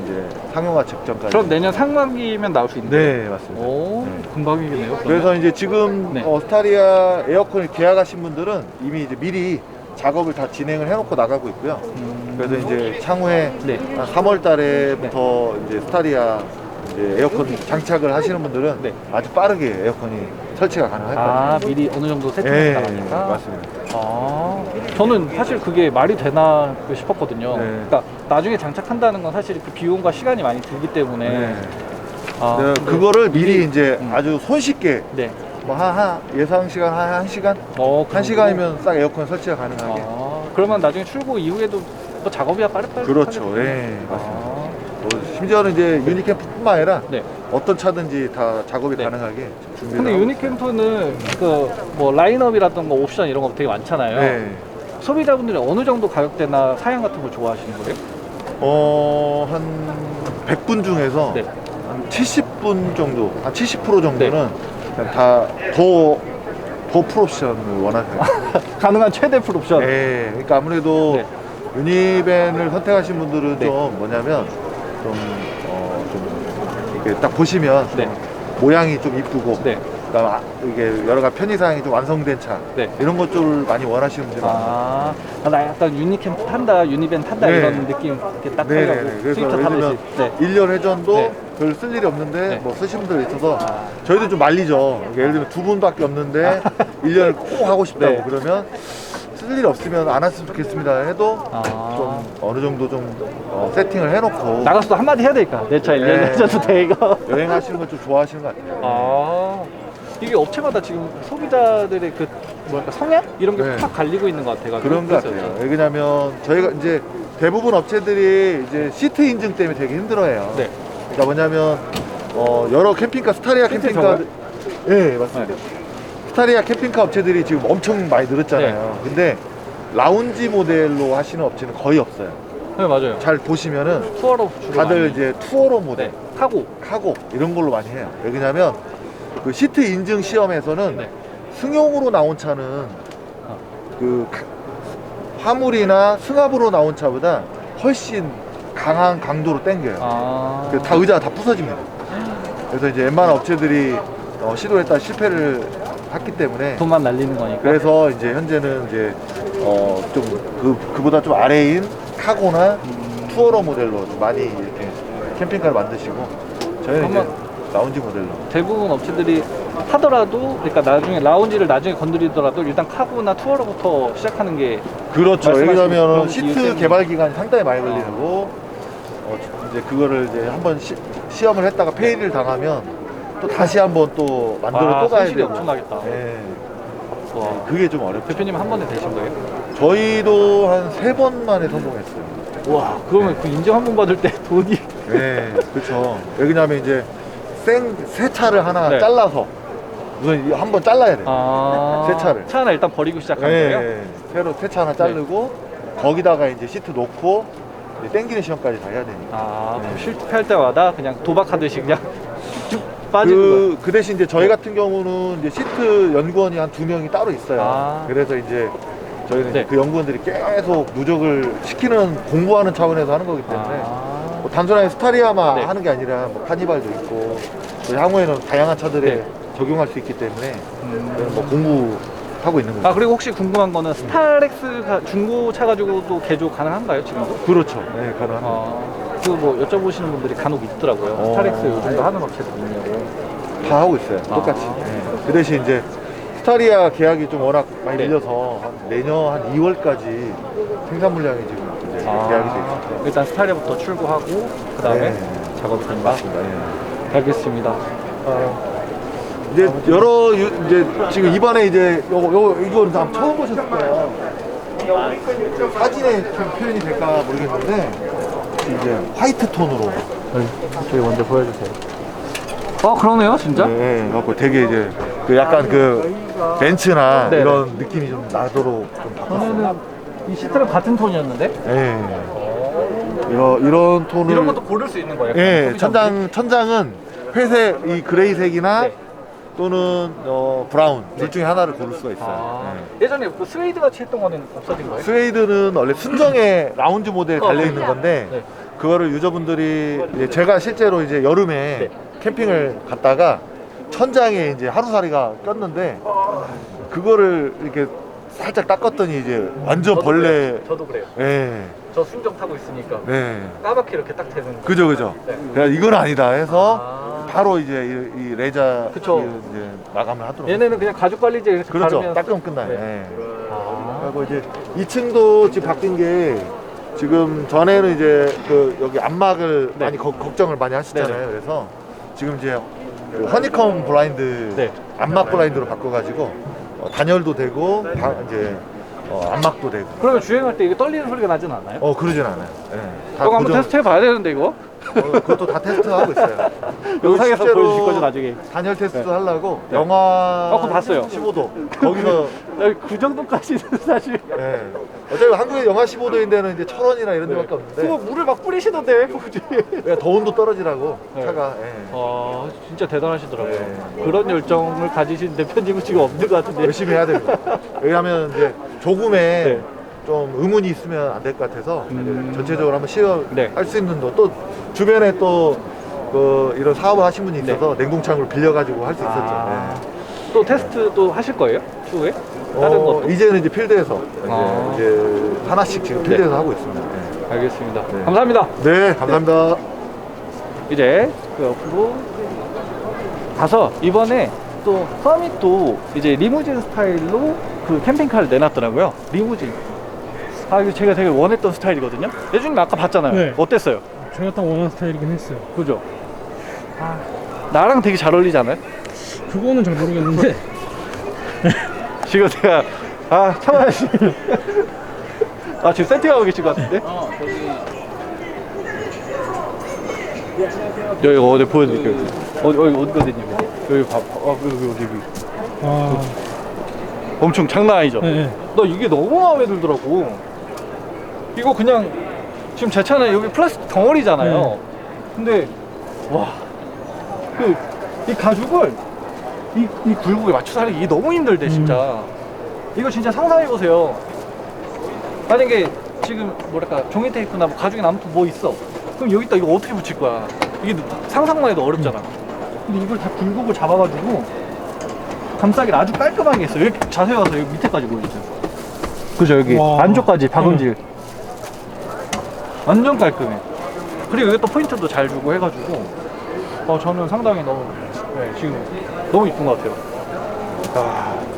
이제 상용화 직전까지. 그럼 내년 상반기면 나올 수 있는 거예요? 네, 맞습니다. 오 네. 금방이겠네요. 그러면. 그래서 이제 지금 네. 스타리아 에어컨을 계약하신 분들은 이미 이제 미리 작업을 다 진행을 해놓고 나가고 있고요. 그래서 이제 향후에 네. 한 3월 달에부터 이제 스타리아 이제 에어컨 장착을 하시는 분들은 네. 아주 빠르게 에어컨이 설치가 가능할 거예요. 아 미리 어느 정도 세팅해 네, 나가니까. 맞습니다. 아 저는 사실 그게 말이 되나 싶었거든요. 네. 그러니까 나중에 장착한다는 건 사실 그 비용과 시간이 많이 들기 때문에. 네. 아, 네, 근데- 그거를 미리 이제 음. 아주 손쉽게 네. 뭐 예상 시간 한 1시간? 그런 1시간이면 싹 에어컨 설치가 가능하게. 아, 그러면 나중에 출고 이후에도 뭐 작업이 빠르빠르. 그렇죠. 하겠네요. 예, 맞습니다. 아, 심지어는 이제 유니캠프뿐만 아니라 네. 어떤 차든지 다 작업이 네. 가능하게 준비를 근데 하고 유니캠프는 그 뭐 라인업이라던가 옵션 이런 거 되게 많잖아요. 있어요. 네. 소비자분들이 어느 정도 가격대나 사양 같은 걸 좋아하시는 거예요? 한 100분 중에서 네. 한 70분 정도, 한 70% 정도는 네. 그냥 더 풀옵션을 원하세요. 가능한 최대 풀옵션. 네, 그러니까 아무래도 네. 유니밴을 선택하신 분들은 네. 좀 뭐냐면 좀 이렇게 딱 보시면 좀 네. 모양이 좀 이쁘고 네. 그다음 이게 여러 가지 편의사항이 좀 완성된 차 네. 이런 것들을 많이 원하시는 분들이 많아요. 나 약간 유니캠프 탄다, 유니밴 탄다 네. 이런 느낌 이렇게 딱 네네네. 하려고 그래서 스위터 예를 들면 타듯이. 네. 1년 회전도 네. 별 쓸 일이 없는데 네. 뭐 쓰신 분들 있어서 아. 저희도 좀 말리죠. 예를 들면 2분밖에 없는데 1년을 꼭 하고 싶다고 네. 그러면 쓸 일 없으면 안 했으면 좋겠습니다 해도 아. 좀 어느 정도 좀 세팅을 해놓고 나가서도 한마디 해야 되니까 내 차 1년 네. 해줘도 돼 이거. 여행하시는 걸 좀 좋아하시는 것 같아요. 아 이게 업체마다 지금 소비자들의 그 뭐랄까 성향 이런 게 네. 팍 갈리고 있는 것 같아가지고 그런 것 같아요. 왜냐면 저희가 이제 대부분 업체들이 이제 시트 인증 때문에 되게 힘들어해요. 네. 그러니까 뭐냐면 여러 캠핑카 스타리아 시트 캠핑카 저거요? 네 맞습니다. 스타리아 캠핑카 업체들이 지금 엄청 많이 늘었잖아요. 근데 라운지 모델로 하시는 업체는 거의 없어요. 네 맞아요. 잘 보시면은 투어로 주로 다들 많이. 이제 투어로 모델, 네. 카고. 카고 이런 걸로 많이 해요. 왜냐면 그 시트 인증 시험에서는 네. 승용으로 나온 차는 그 화물이나 승합으로 나온 차보다 훨씬 강한 강도로 당겨요. 아. 그래서 다 의자가 다 부서집니다. 그래서 이제 웬만한 업체들이 시도했다 실패를 했기 때문에 돈만 날리는 거니까. 그래서 이제 현재는 이제 좀 그보다 좀 아래인 카고나 투어러 모델로 좀 많이 이렇게 캠핑카를 만드시고 저희는 이제 한번 라운지 모델로. 대부분 업체들이 하더라도 그러니까 나중에 라운지를 나중에 건드리더라도 일단 카고나 투어로부터 시작하는 게 그렇죠. 말씀하신 왜냐면 그런 이유 시트 때문에. 개발 기간이 상당히 많이 걸리고 이제 그거를 이제 한번 시험을 했다가 페일을 당하면 또 다시 한번 또 만들어 또 가야 손실이 되고. 엄청나겠다. 네. 와. 그게 좀 어렵죠. 대표님 한 번에 되신 거예요? 저희도 한 3번 만에 성공했어요. 와. 그러면 그 인증 한 번 받을 때 돈이 네, 그렇죠. 왜냐면 이제 새 차를 하나 네. 잘라서 우선 한번 잘라야 돼요. 새 차를. 차 하나 일단 버리고 시작하는 거예요? 네, 새로 새 차 하나 자르고 거기다가 이제 시트 놓고 이제 땡기는 시험까지 다 해야 되니까. 아, 네. 그럼 실패할 때마다 그냥 도박하듯이 그냥 쭉 빠지는 거예요? 그 대신 이제 저희 같은 경우는 이제 시트 연구원이 한 2명이 따로 있어요. 아. 그래서 이제 저희는 네. 이제 그 연구원들이 계속 누적을 시키는 공부하는 차원에서 하는 거기 때문에 아. 뭐 단순하게 스타리아만 네. 하는 게 아니라 뭐 카니발도 있고 또 향후에는 다양한 차들에 네. 적용할 수 있기 때문에 저희는 뭐 공부하고 있는 거죠. 아, 그리고 혹시 궁금한 거는 스타렉스가 중고차 가지고도 개조 가능한가요, 지금도? 그렇죠. 네, 가능합니다. 그 뭐 여쭤보시는 분들이 간혹 있더라고요. 스타렉스 요즘도 하는 업체들 있냐고. 다 하고 있어요. 똑같이. 아. 네. 그 대신 이제 스타리아 계약이 좀 워낙 많이 네. 밀려서 한 내년 한 2월까지 생산 물량이 지금 이제 계약이 돼 있습니다. 일단 스타리아부터 출고하고 그 다음에 네. 작업이 된다. 맞습니다. 예. 알겠습니다. 이제 이제 지금 이번에 이제 이거는 다 처음 보셨을 거예요. 사진에 좀 표현이 될까 모르겠는데 이제 화이트 톤으로. 저기 먼저 보여주세요. 그러네요, 진짜? 네, 갖고 되게 이제 그 약간 그 벤츠나 네. 이런 느낌이 좀 나도록 좀 바꿨어요. 저는 이 시트랑 같은 톤이었는데 네. 이런 톤을 이런 것도 고를 수 있는 거예요? 예, 소비자분들이? 천장은 회색, 이 그레이색이나 네. 또는 브라운 둘 중에 하나를 고를 수가 있어요. 아, 예. 예전에 그 스웨이드 같이 했던 거는 없어진 거예요? 스웨이드는 원래 순정의 라운지 모델에 달려 있는 건데 네. 그거를 유저분들이 이제 제가 실제로 이제 여름에 네. 캠핑을 갔다가 천장에 이제 하루살이가 꼈는데 그거를 이렇게 살짝 닦았더니 이제 완전 저도 벌레. 그래요. 저도 그래요. 예. 저 순정 타고 있으니까 네. 까맣게 이렇게 딱 되는. 그죠. 네. 그래서 이건 아니다 해서 아. 바로 이제 이 레자 그쵸. 이제 마감을 하도록. 얘네는 그냥 가죽 관리제 이렇게 그렇죠. 바르면 닦으면 끝나요. 네. 예. 아. 그리고 이제 2층도 지금 바뀐 게 지금 전에는 이제 그 여기 안막을 네. 많이 걱정을 많이 하시잖아요. 네네. 그래서 지금 이제 그 허니컴 블라인드 네. 안막 블라인드로 바꿔가지고 단열도 되고 이제 안막도 되고. 그러면 주행할 때 이게 떨리는 소리가 나진 않아요? 그러진 않아요. 예. 다 이거 한번 고정- 테스트 해봐야 되는데 이거? 그것도 다 테스트하고 있어요. 영상에서 실제로 보여주실 거죠 나중에? 단열 테스트 네. 하려고 네. 영하 그거 봤어요. 15도 거기서 그 정도까지는 사실 예. 어차피 한국에 영하 15도인 데는 이제 철원이나 이런 데밖에 없는데 그거 물을 막 뿌리시던데 왜 굳이? 왜 더 온도 떨어지라고 네. 차가. 진짜 대단하시더라고요. 네. 그런 열정을 가지신 대표님은 지금 없는 것 같은데. 열심히 해야 됩니다. 왜냐하면 이제 조금의 네. 좀 의문이 있으면 안 될 것 같아서 전체적으로 한번 네. 시험할 수 있는 또 주변에 또 이런 사업을 하신 분이 있어서 냉동창으로 빌려가지고 할 수 있었죠. 아. 네. 또 테스트도 하실 거예요? 추후에? 다른 것도? 이제는 이제 필드에서 아. 이제 하나씩 지금 필드에서 하고 있습니다. 네. 알겠습니다. 네. 감사합니다. 네, 감사합니다. 이제 그 옆으로 가서 이번에 또 서밋도 이제 리무진 스타일로 그 캠핑카를 내놨더라고요. 리무진. 이거 제가 되게 원했던 스타일이거든요. 예준님 아까 봤잖아요. 네. 어땠어요? 제가 딱 원하는 스타일이긴 했어요. 그죠? 나랑 되게 잘 어울리지 않아요? 그거는 잘 모르겠는데 지금 제가 참아야지. 지금 세팅하고 계신 것 같은데? 여기 어디 보여드릴게요. 어디거든요? 여기 여기. 아, 엄청 장난 아니죠? 네. 나 이게 너무 마음에 들더라고. 이거 그냥 지금 제 차는 여기 플라스틱 덩어리잖아요. 근데 와, 이 가죽을 이 굴곡에 맞춰서 하는 게 이게 너무 힘들대 진짜. 이거 진짜 상상해 보세요. 만약에 지금 뭐랄까 종이 테이프나 뭐 가죽이나 아무튼 뭐 있어. 그럼 여기다 이거 어떻게 붙일 거야? 이게 상상만 해도 어렵잖아. 근데 이걸 다 굴곡을 잡아가지고 감싸기를 아주 깔끔하게 했어요. 여기 자세히 와서 여기 밑에까지 보여주세요. 그죠, 여기 와. 안쪽까지 박음질 완전 깔끔해. 그리고 여기 또 포인트도 잘 주고 해가지고 저는 상당히 너무 지금 너무 이쁜 것 같아요.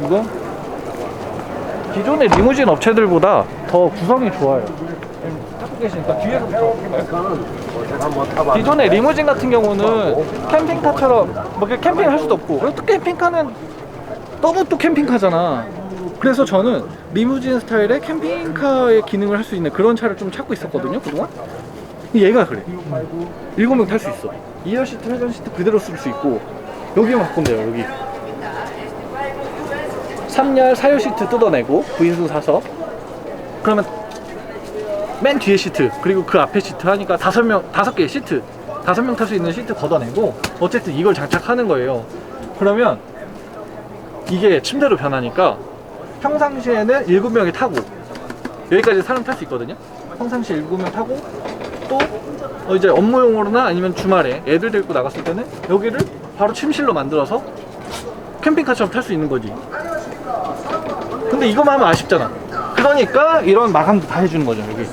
이거 기존의 리무진 업체들보다 더 구성이 좋아요. 타고 계시니까 뒤에서부터 기존의 리무진 같은 경우는 캠핑카처럼 뭐 캠핑을 할 수도 없고, 그리고 또 캠핑카는 너무 또 캠핑카잖아. 그래서 저는 리무진 스타일의 캠핑카의 기능을 할 수 있는 그런 차를 좀 찾고 있었거든요, 그동안. 얘가 그래. 7명 탈 수 있어. 2열 시트, 회전 시트 그대로 쓸 수 있고, 여기만 바꾸면 돼요, 여기. 3열, 4열 시트 뜯어내고, 부인수 사서. 그러면 맨 뒤에 시트, 그리고 그 앞에 시트 하니까 5개의 시트, 5명 탈 수 있는 시트 걷어내고, 어쨌든 이걸 장착하는 거예요. 그러면 이게 침대로 변하니까 평상시에는 7명이 타고, 여기까지 사람 탈 수 있거든요. 평상시에 7명 타고, 또 이제 업무용으로나 아니면 주말에 애들 데리고 나갔을 때는 여기를 바로 침실로 만들어서 캠핑카처럼 탈 수 있는 거지. 근데 이거만 하면 아쉽잖아. 그러니까 이런 마감도 다 해주는 거죠, 여기.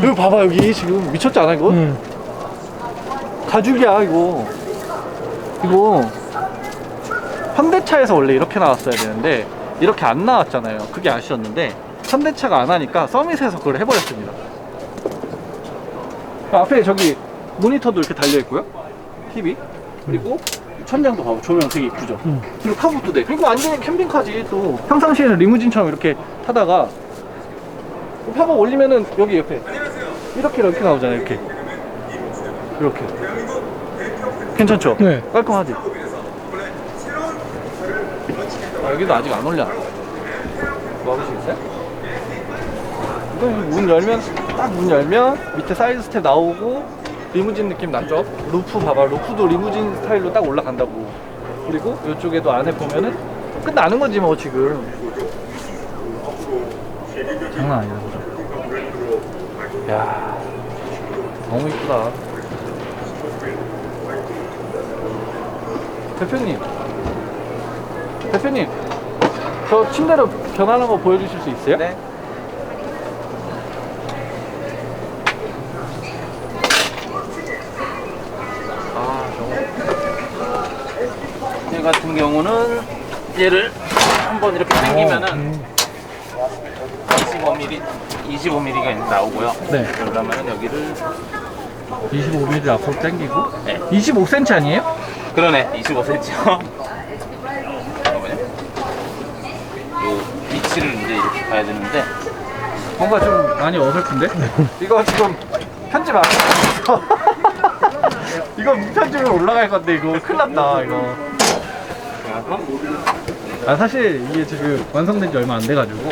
여기 봐봐, 여기 지금 미쳤지 않아, 이거? 가죽이야, 이거. 현대차에서 원래 이렇게 나왔어야 되는데 이렇게 안 나왔잖아요. 그게 아쉬웠는데 현대차가 안 하니까 서밋에서 그걸 해버렸습니다. 앞에 저기 모니터도 이렇게 달려있고요, TV. 그리고 천장도 봐봐, 조명 되게 이쁘죠. 그리고 카봇도 돼. 그리고 완전히 캠핑카지. 또 평상시에는 리무진처럼 이렇게 타다가 팝업 올리면은 여기 옆에 이렇게 나오잖아요. 이렇게 괜찮죠? 네. 깔끔하지? 여기도 아직 안 올려. 뭐 하시겠어요? 이거 문 열면, 딱 문 열면 밑에 사이드 스텝 나오고 리무진 느낌 나죠? 루프 봐봐. 루프도 리무진 스타일로 딱 올라간다고. 그리고 이쪽에도 안에 보면은 끝나는 거지 뭐 지금. 장난 아니다. 야, 너무 이쁘다. 대표님, 저 침대로 변하는 거 보여주실 수 있어요? 네. 얘 같은 경우는 얘를 한번 이렇게 당기면은 25mm가 나오고요. 네. 그러면은 여기를 25mm 앞으로 당기고. 네. 25cm 아니에요? 그러네, 25cm. 잠깐만요. 요 위치를 이제 이렇게 봐야 되는데 뭔가 좀 많이 어설픈데? 이거 지금 편집 안 했어. 이거 무편집으로 올라갈 건데 이거 큰일 났다 이거. 사실 이게 지금 완성된 지 얼마 안 돼가지고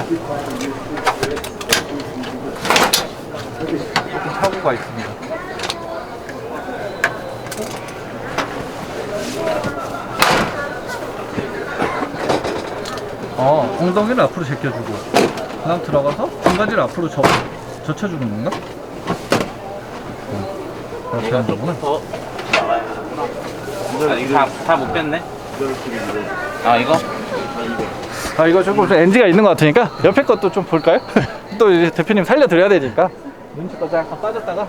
조금 사고가 있습니다. 엉덩이를 앞으로 제껴주고, 그 다음 들어가서 등받이를 앞으로 젖혀주는 건가? 그렇게 얘가 하는 거구나. 조금 더 나와야 되구나. 이거 다 못 뺐네. 이거? 이거 조금 좀 NG가 있는 것 같으니까 옆에 것도 좀 볼까요? 또 이제 대표님 살려드려야 되니까 눈치까지 약간 빠졌다가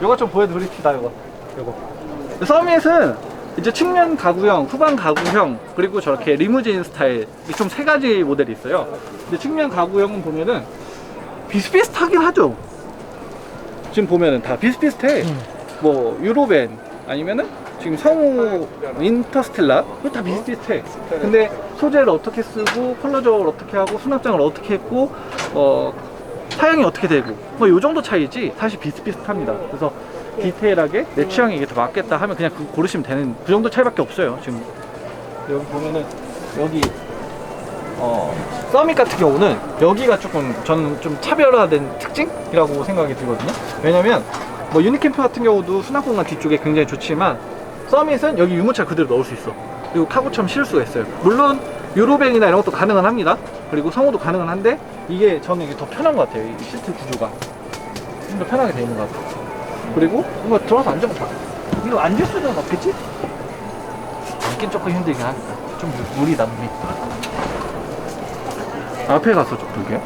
요거 좀 보여드립시다. 요거 서밋은 이제 측면 가구형, 후방 가구형, 그리고 저렇게 리무진 스타일 좀 3가지 모델이 있어요. 근데 측면 가구형은 보면은 비슷비슷하긴 하죠. 지금 보면은 다 비슷비슷해. 뭐 유로벤 아니면은 지금 성우 인터스텔라, 그거 다 비슷비슷해. 근데 소재를 어떻게 쓰고 컬러 조합을 어떻게 하고 수납장을 어떻게 했고 사양이 어떻게 되고 뭐 요 정도 차이지 사실 비슷비슷합니다. 그래서 디테일하게 내 취향에 이게 더 맞겠다 하면 그냥 그거 고르시면 되는 그 정도 차이밖에 없어요. 지금 여기 보면은 여기 서밋 같은 경우는 여기가 조금 저는 좀 차별화된 특징이라고 생각이 들거든요. 왜냐면 뭐 유니캠프 같은 경우도 수납 공간 뒤쪽에 굉장히 좋지만 서밋은 여기 유모차 그대로 넣을 수 있어. 그리고 카고처럼 실을 수가 있어요. 물론 유로뱅이나 이런 것도 가능은 합니다. 그리고 성우도 가능은 한데 이게 저는 이게 더 편한 것 같아요. 이 시트 구조가 좀 더 편하게 되어 있는 것 같아요. 그리고 이거 들어가서 앉아봐. 이거 앉을 수는 없겠지? 앉긴 조금 힘들긴 하니까 좀 무리다 무리. 앞에 가서 좀 볼게요.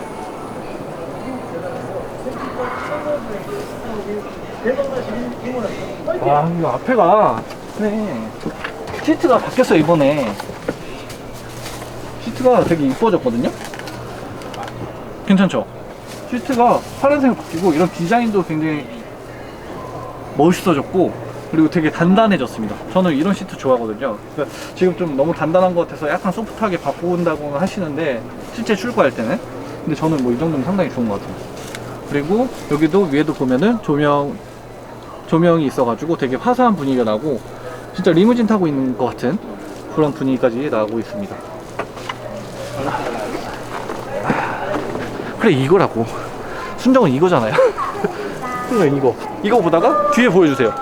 와, 이거 앞에가 네 시트가 바뀌었어요. 이번에 시트가 되게 이뻐졌거든요. 괜찮죠? 시트가 파란색으로 바뀌고 이런 디자인도 굉장히 멋있어졌고 그리고 되게 단단해졌습니다. 저는 이런 시트 좋아하거든요. 그러니까 지금 좀 너무 단단한 것 같아서 약간 소프트하게 바꾼다고 하시는데 실제 출고할 때는 근데 저는 뭐 이 정도면 상당히 좋은 것 같아요. 그리고 여기도 위에도 보면은 조명이 있어가지고 되게 화사한 분위기가 나고 진짜 리무진 타고 있는 것 같은 그런 분위기까지 나고 있습니다. 그래 이거라고. 순정은 이거잖아요. 순정은 이거 보다가 뒤에 보여주세요.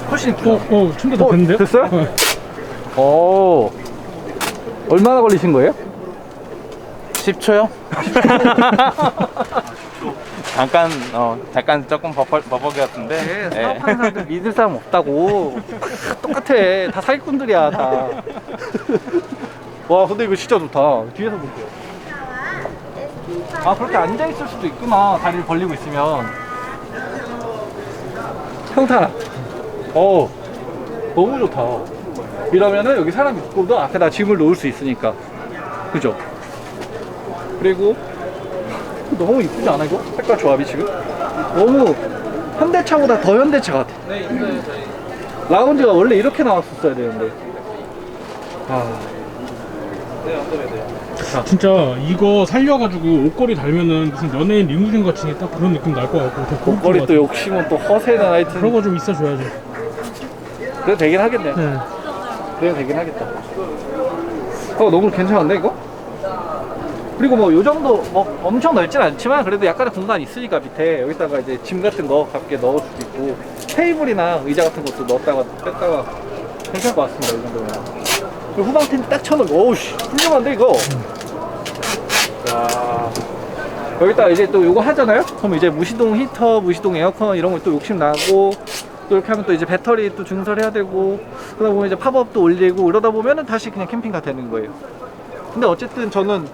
훨씬 이쁘죠? 침대 더 됐는데요? 됐어요? 얼마나 걸리신 거예요? 10초요? 잠깐 조금 버벅이었는데. 네, 사업하는 사람들 믿을 사람 없다고. 똑같아. 다 사기꾼들이야, 다. 와, 근데 이거 진짜 좋다. 뒤에서 볼게요. 아, 그렇게 앉아있을 수도 있구나. 다리를 벌리고 있으면. 평탄. 너무 좋다. 이러면은 여기 사람 있고도 앞에다 짐을 놓을 수 있으니까. 그죠? 그리고 너무 이쁘지 않아 이거? 색깔 조합이 지금? 너무 현대차보다 더 현대차 같아. 네, 있어요 저희. 라운지가 원래 이렇게 나왔었어야 되는데. 진짜 이거 살려가지고 옷걸이 달면은 무슨 연예인 리무진 같이 딱 그런 느낌 날 것 같고 더 고급진 옷걸이 것 또 같아요. 욕심은 또 허세는 하여튼. 그런 거 좀 있어줘야죠. 그래도 되긴 하겠네. 네. 그래도 되긴 하겠다. 너무 괜찮은데 이거? 그리고 뭐 요 정도 뭐 엄청 넓진 않지만 그래도 약간의 공간이 있으니까 밑에 여기다가 이제 짐 같은 거 가볍게 넣을 수도 있고 테이블이나 의자 같은 것도 넣었다가 뺐다가 괜찮을 것 같습니다. 이 정도면. 그리고 후방 텐트 딱 쳐놓고 어우씨 훌륭한데 이거. 자 여기다가 이제 또 요거 하잖아요. 그럼 이제 무시동 히터, 무시동 에어컨 이런 거 또 욕심 나고 또 이렇게 하면 또 이제 배터리 또 증설해야 되고 그러다 보면 이제 팝업도 올리고 이러다 보면은 다시 그냥 캠핑카 되는 거예요. 근데 어쨌든 저는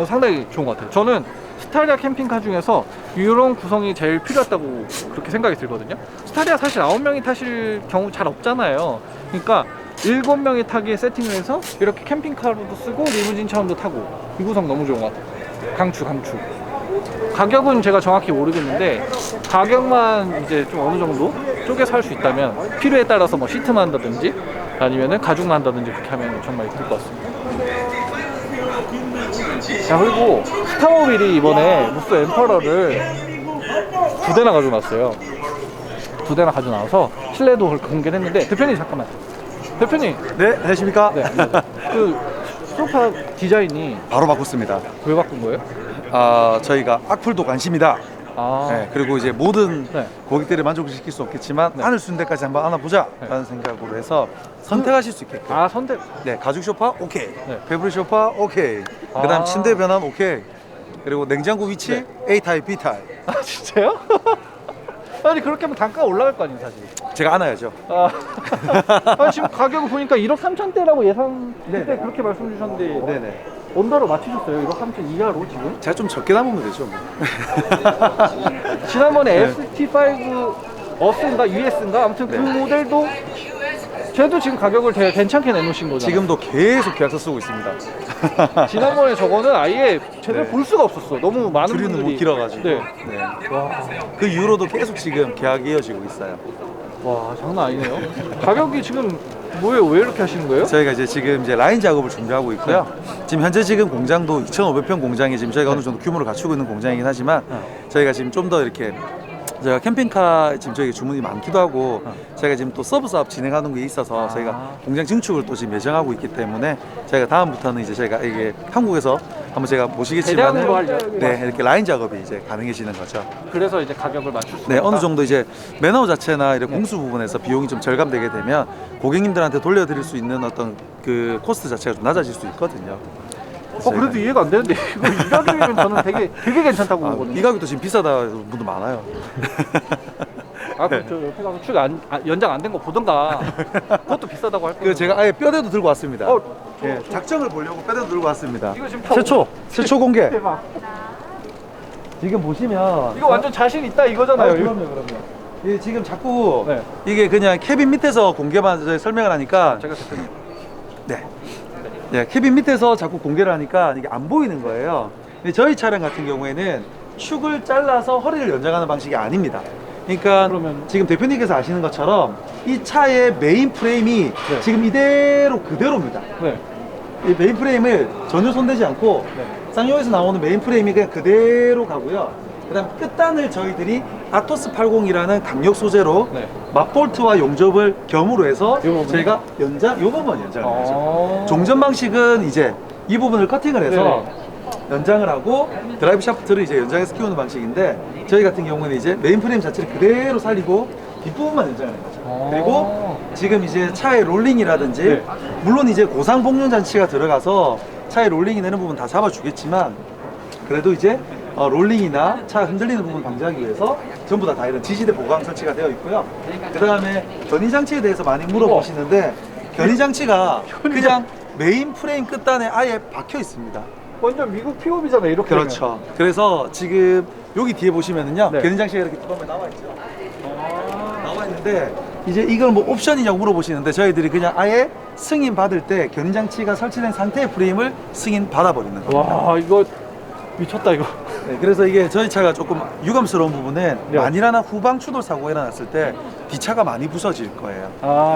상당히 좋은 것 같아요. 저는 스타리아 캠핑카 중에서 이런 구성이 제일 필요하다고 그렇게 생각이 들거든요. 스타리아 사실 9명이 타실 경우 잘 없잖아요. 그러니까 7명이 타기에 세팅을 해서 이렇게 캠핑카로도 쓰고 리무진처럼도 타고 이 구성 너무 좋은 것 같아요. 강추. 가격은 제가 정확히 모르겠는데 가격만 이제 좀 어느 정도 쪼개서 할 수 있다면 필요에 따라서 뭐 시트만 한다든지 아니면은 가죽만 한다든지 그렇게 하면 정말 이쁠 것 같습니다. 자 그리고 스타모빌이 이번에 무스 엠퍼러를 2대나 가져놨어요. 2대나 가져나와서 실내도 그렇게 공개를 했는데 대표님 잠깐만. 대표님. 네, 안녕하십니까? 네. 그 소파 디자인이 바로 바꿨습니다. 왜 바꾼 거예요? 저희가 악플도 관심이다. 아. 네, 그리고 이제 모든 네. 고객들을 만족시킬 수 없겠지만 네. 안을 순대까지 한번 안아보자라는 생각으로 해서 선택하실 수 있게끔. 아 선택. 네, 가죽 소파 오케이, 네. 패브릭 소파 오케이, 그다음 아. 침대 변환 오케이, 그리고 냉장고 위치 네. A 타입, B 타입. 아 진짜요? 아니 그렇게 하면 단가가 올라갈 거 아니에요 사실. 제가 안아야죠. 아니, 지금 가격을 보니까 1억 3천대라고 예상 그때 네네. 그렇게 말씀 주셨는데 네네. 언더로 맞추셨어요? 1억 3천 이하로 지금? 제가 좀 적게 남으면 되죠. 뭐. 지난번에 네. ST5 어스인가 US인가 아무튼 그 네. 모델도 쟤도 지금 가격을 되게 괜찮게 내놓으신 거잖아요. 지금도 계속 계약서 쓰고 있습니다. 지난번에 저거는 아예 제대로 네. 볼 수가 없었어. 너무 많은 줄이는 분들이. 못 길어가지고. 네. 네. 와, 그 이후로도 계속 지금 계약이 이어지고 있어요. 와 장난 아니네요. 가격이 지금 뭐예요? 왜 이렇게 하시는 거예요? 저희가 이제 지금 이제 라인 작업을 준비하고 있고요. 지금 현재 지금 공장도 2,500평 공장이 지금 저희가 어느 정도 규모를 갖추고 있는 공장이긴 하지만 저희가 지금 좀 더 이렇게 저희가 캠핑카 지금 저희 주문이 많기도 하고 저희가 지금 또 서브 사업 진행하는 게 있어서 저희가 공장 증축을 또 지금 예정하고 있기 때문에 저희가 다음부터는 이제 저희가 이게 한국에서 한번 제가 모시겠지만 대량으로 하려고. 네, 이렇게 라인 작업이 이제 가능해지는 거죠. 그래서 이제 가격을 맞출 수 네, 있다. 어느 정도 이제 매너우 자체나 이런 공수 부분에서 비용이 좀 절감되게 되면 고객님들한테 돌려드릴 수 있는 어떤 그 코스트 자체가 좀 낮아질 수 있거든요. 그래도 이해가 안 되는데 이거 이 가격이면 저는 되게 괜찮다고 보거든요. 이 가격도 지금 비싸다는 분도 많아요. 그럼 저 옆에 가서 축 연장 안 된 거 보던가. 그것도 비싸다고 할 거예요. 그 제가 아예 뼈대도 들고 왔습니다. 어, 예, 작정을 보려고 뼈대도 들고 왔습니다. 이거 지금 타고 최초 공개. 대박. 지금 보시면 이거 완전 자신 있다 이거잖아요. 그럼요. 예, 지금 자꾸 네. 이게 그냥 캐빈 밑에서 공개만 저희 설명을 하니까 제가 대표님. 네, 캐빈 밑에서 자꾸 공개를 하니까 이게 안 보이는 거예요. 근데 저희 차량 같은 경우에는 축을 잘라서 허리를 연장하는 방식이 아닙니다. 그러니까 그러면- 지금 대표님께서 아시는 것처럼 이 차의 메인 프레임이 네. 지금 그대로입니다. 네. 이 메인 프레임을 전혀 손대지 않고 네. 쌍용에서 나오는 메인 프레임이 그냥 그대로 가고요. 그다음 끝단을 저희들이 아토스 80이라는 강력 소재로 네. 맞볼트와 용접을 겸으로 해서 요 부분? 저희가 요 부분 연장을 하죠. 어. 종전 방식은 이제 이 부분을 커팅을 해서 네네. 연장을 하고 드라이브 샤프트를 이제 연장해서 끼우는 방식인데 저희 같은 경우는 이제 메인 프레임 자체를 그대로 살리고 뒷부분만 연장하는 거죠. 그리고 지금 이제 차의 롤링이라든지 네. 물론 이제 고상 복륜 장치가 들어가서 차의 롤링이 되는 부분 다 잡아주겠지만 그래도 이제 롤링이나 차 흔들리는 부분 방지하기 위해서 전부 다 이런 지지대 보강 설치가 되어 있고요. 그 다음에 견인 장치에 대해서 많이 물어보시는데 견인 장치가 그냥 메인 프레임 끝단에 아예 박혀 있습니다. 완전 미국 픽업이잖아요. 이렇게. 그렇죠. 그래서 지금 여기 뒤에 보시면은요, 네. 견인 장치가 이렇게 두 번에 나와 있죠. 나와 있는데 이제 이걸 뭐 옵션이냐고 물어보시는데 저희들이 그냥 아예 승인 받을 때 견인 장치가 설치된 상태의 프레임을 승인 받아버리는 겁니다. 와 이거 미쳤다 이거. 네, 그래서 이게 저희 차가 조금 유감스러운 부분은 네. 만일하나 후방 추돌 사고가 일어났을 때 뒷차가 많이 부서질 거예요.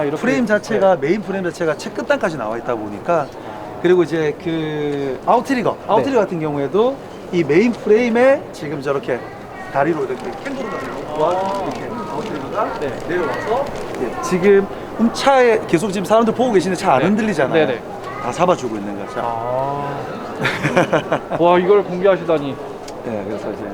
이렇게. 프레임 자체가 메인 프레임 자체가 채 끝단까지 나와 있다 보니까 그리고 이제 그 아웃트리거 같은 경우에도 이 메인 프레임에 지금 저렇게 다리로 이렇게 캥거루 다리로 이렇게 아웃트리거가 내려와서 지금 차에 계속 지금 사람들 보고 계시는데 차 안 네. 흔들리잖아요. 네네. 다 잡아주고 있는 거죠. 와 이걸 공개하시다니. 네, 그래서 이제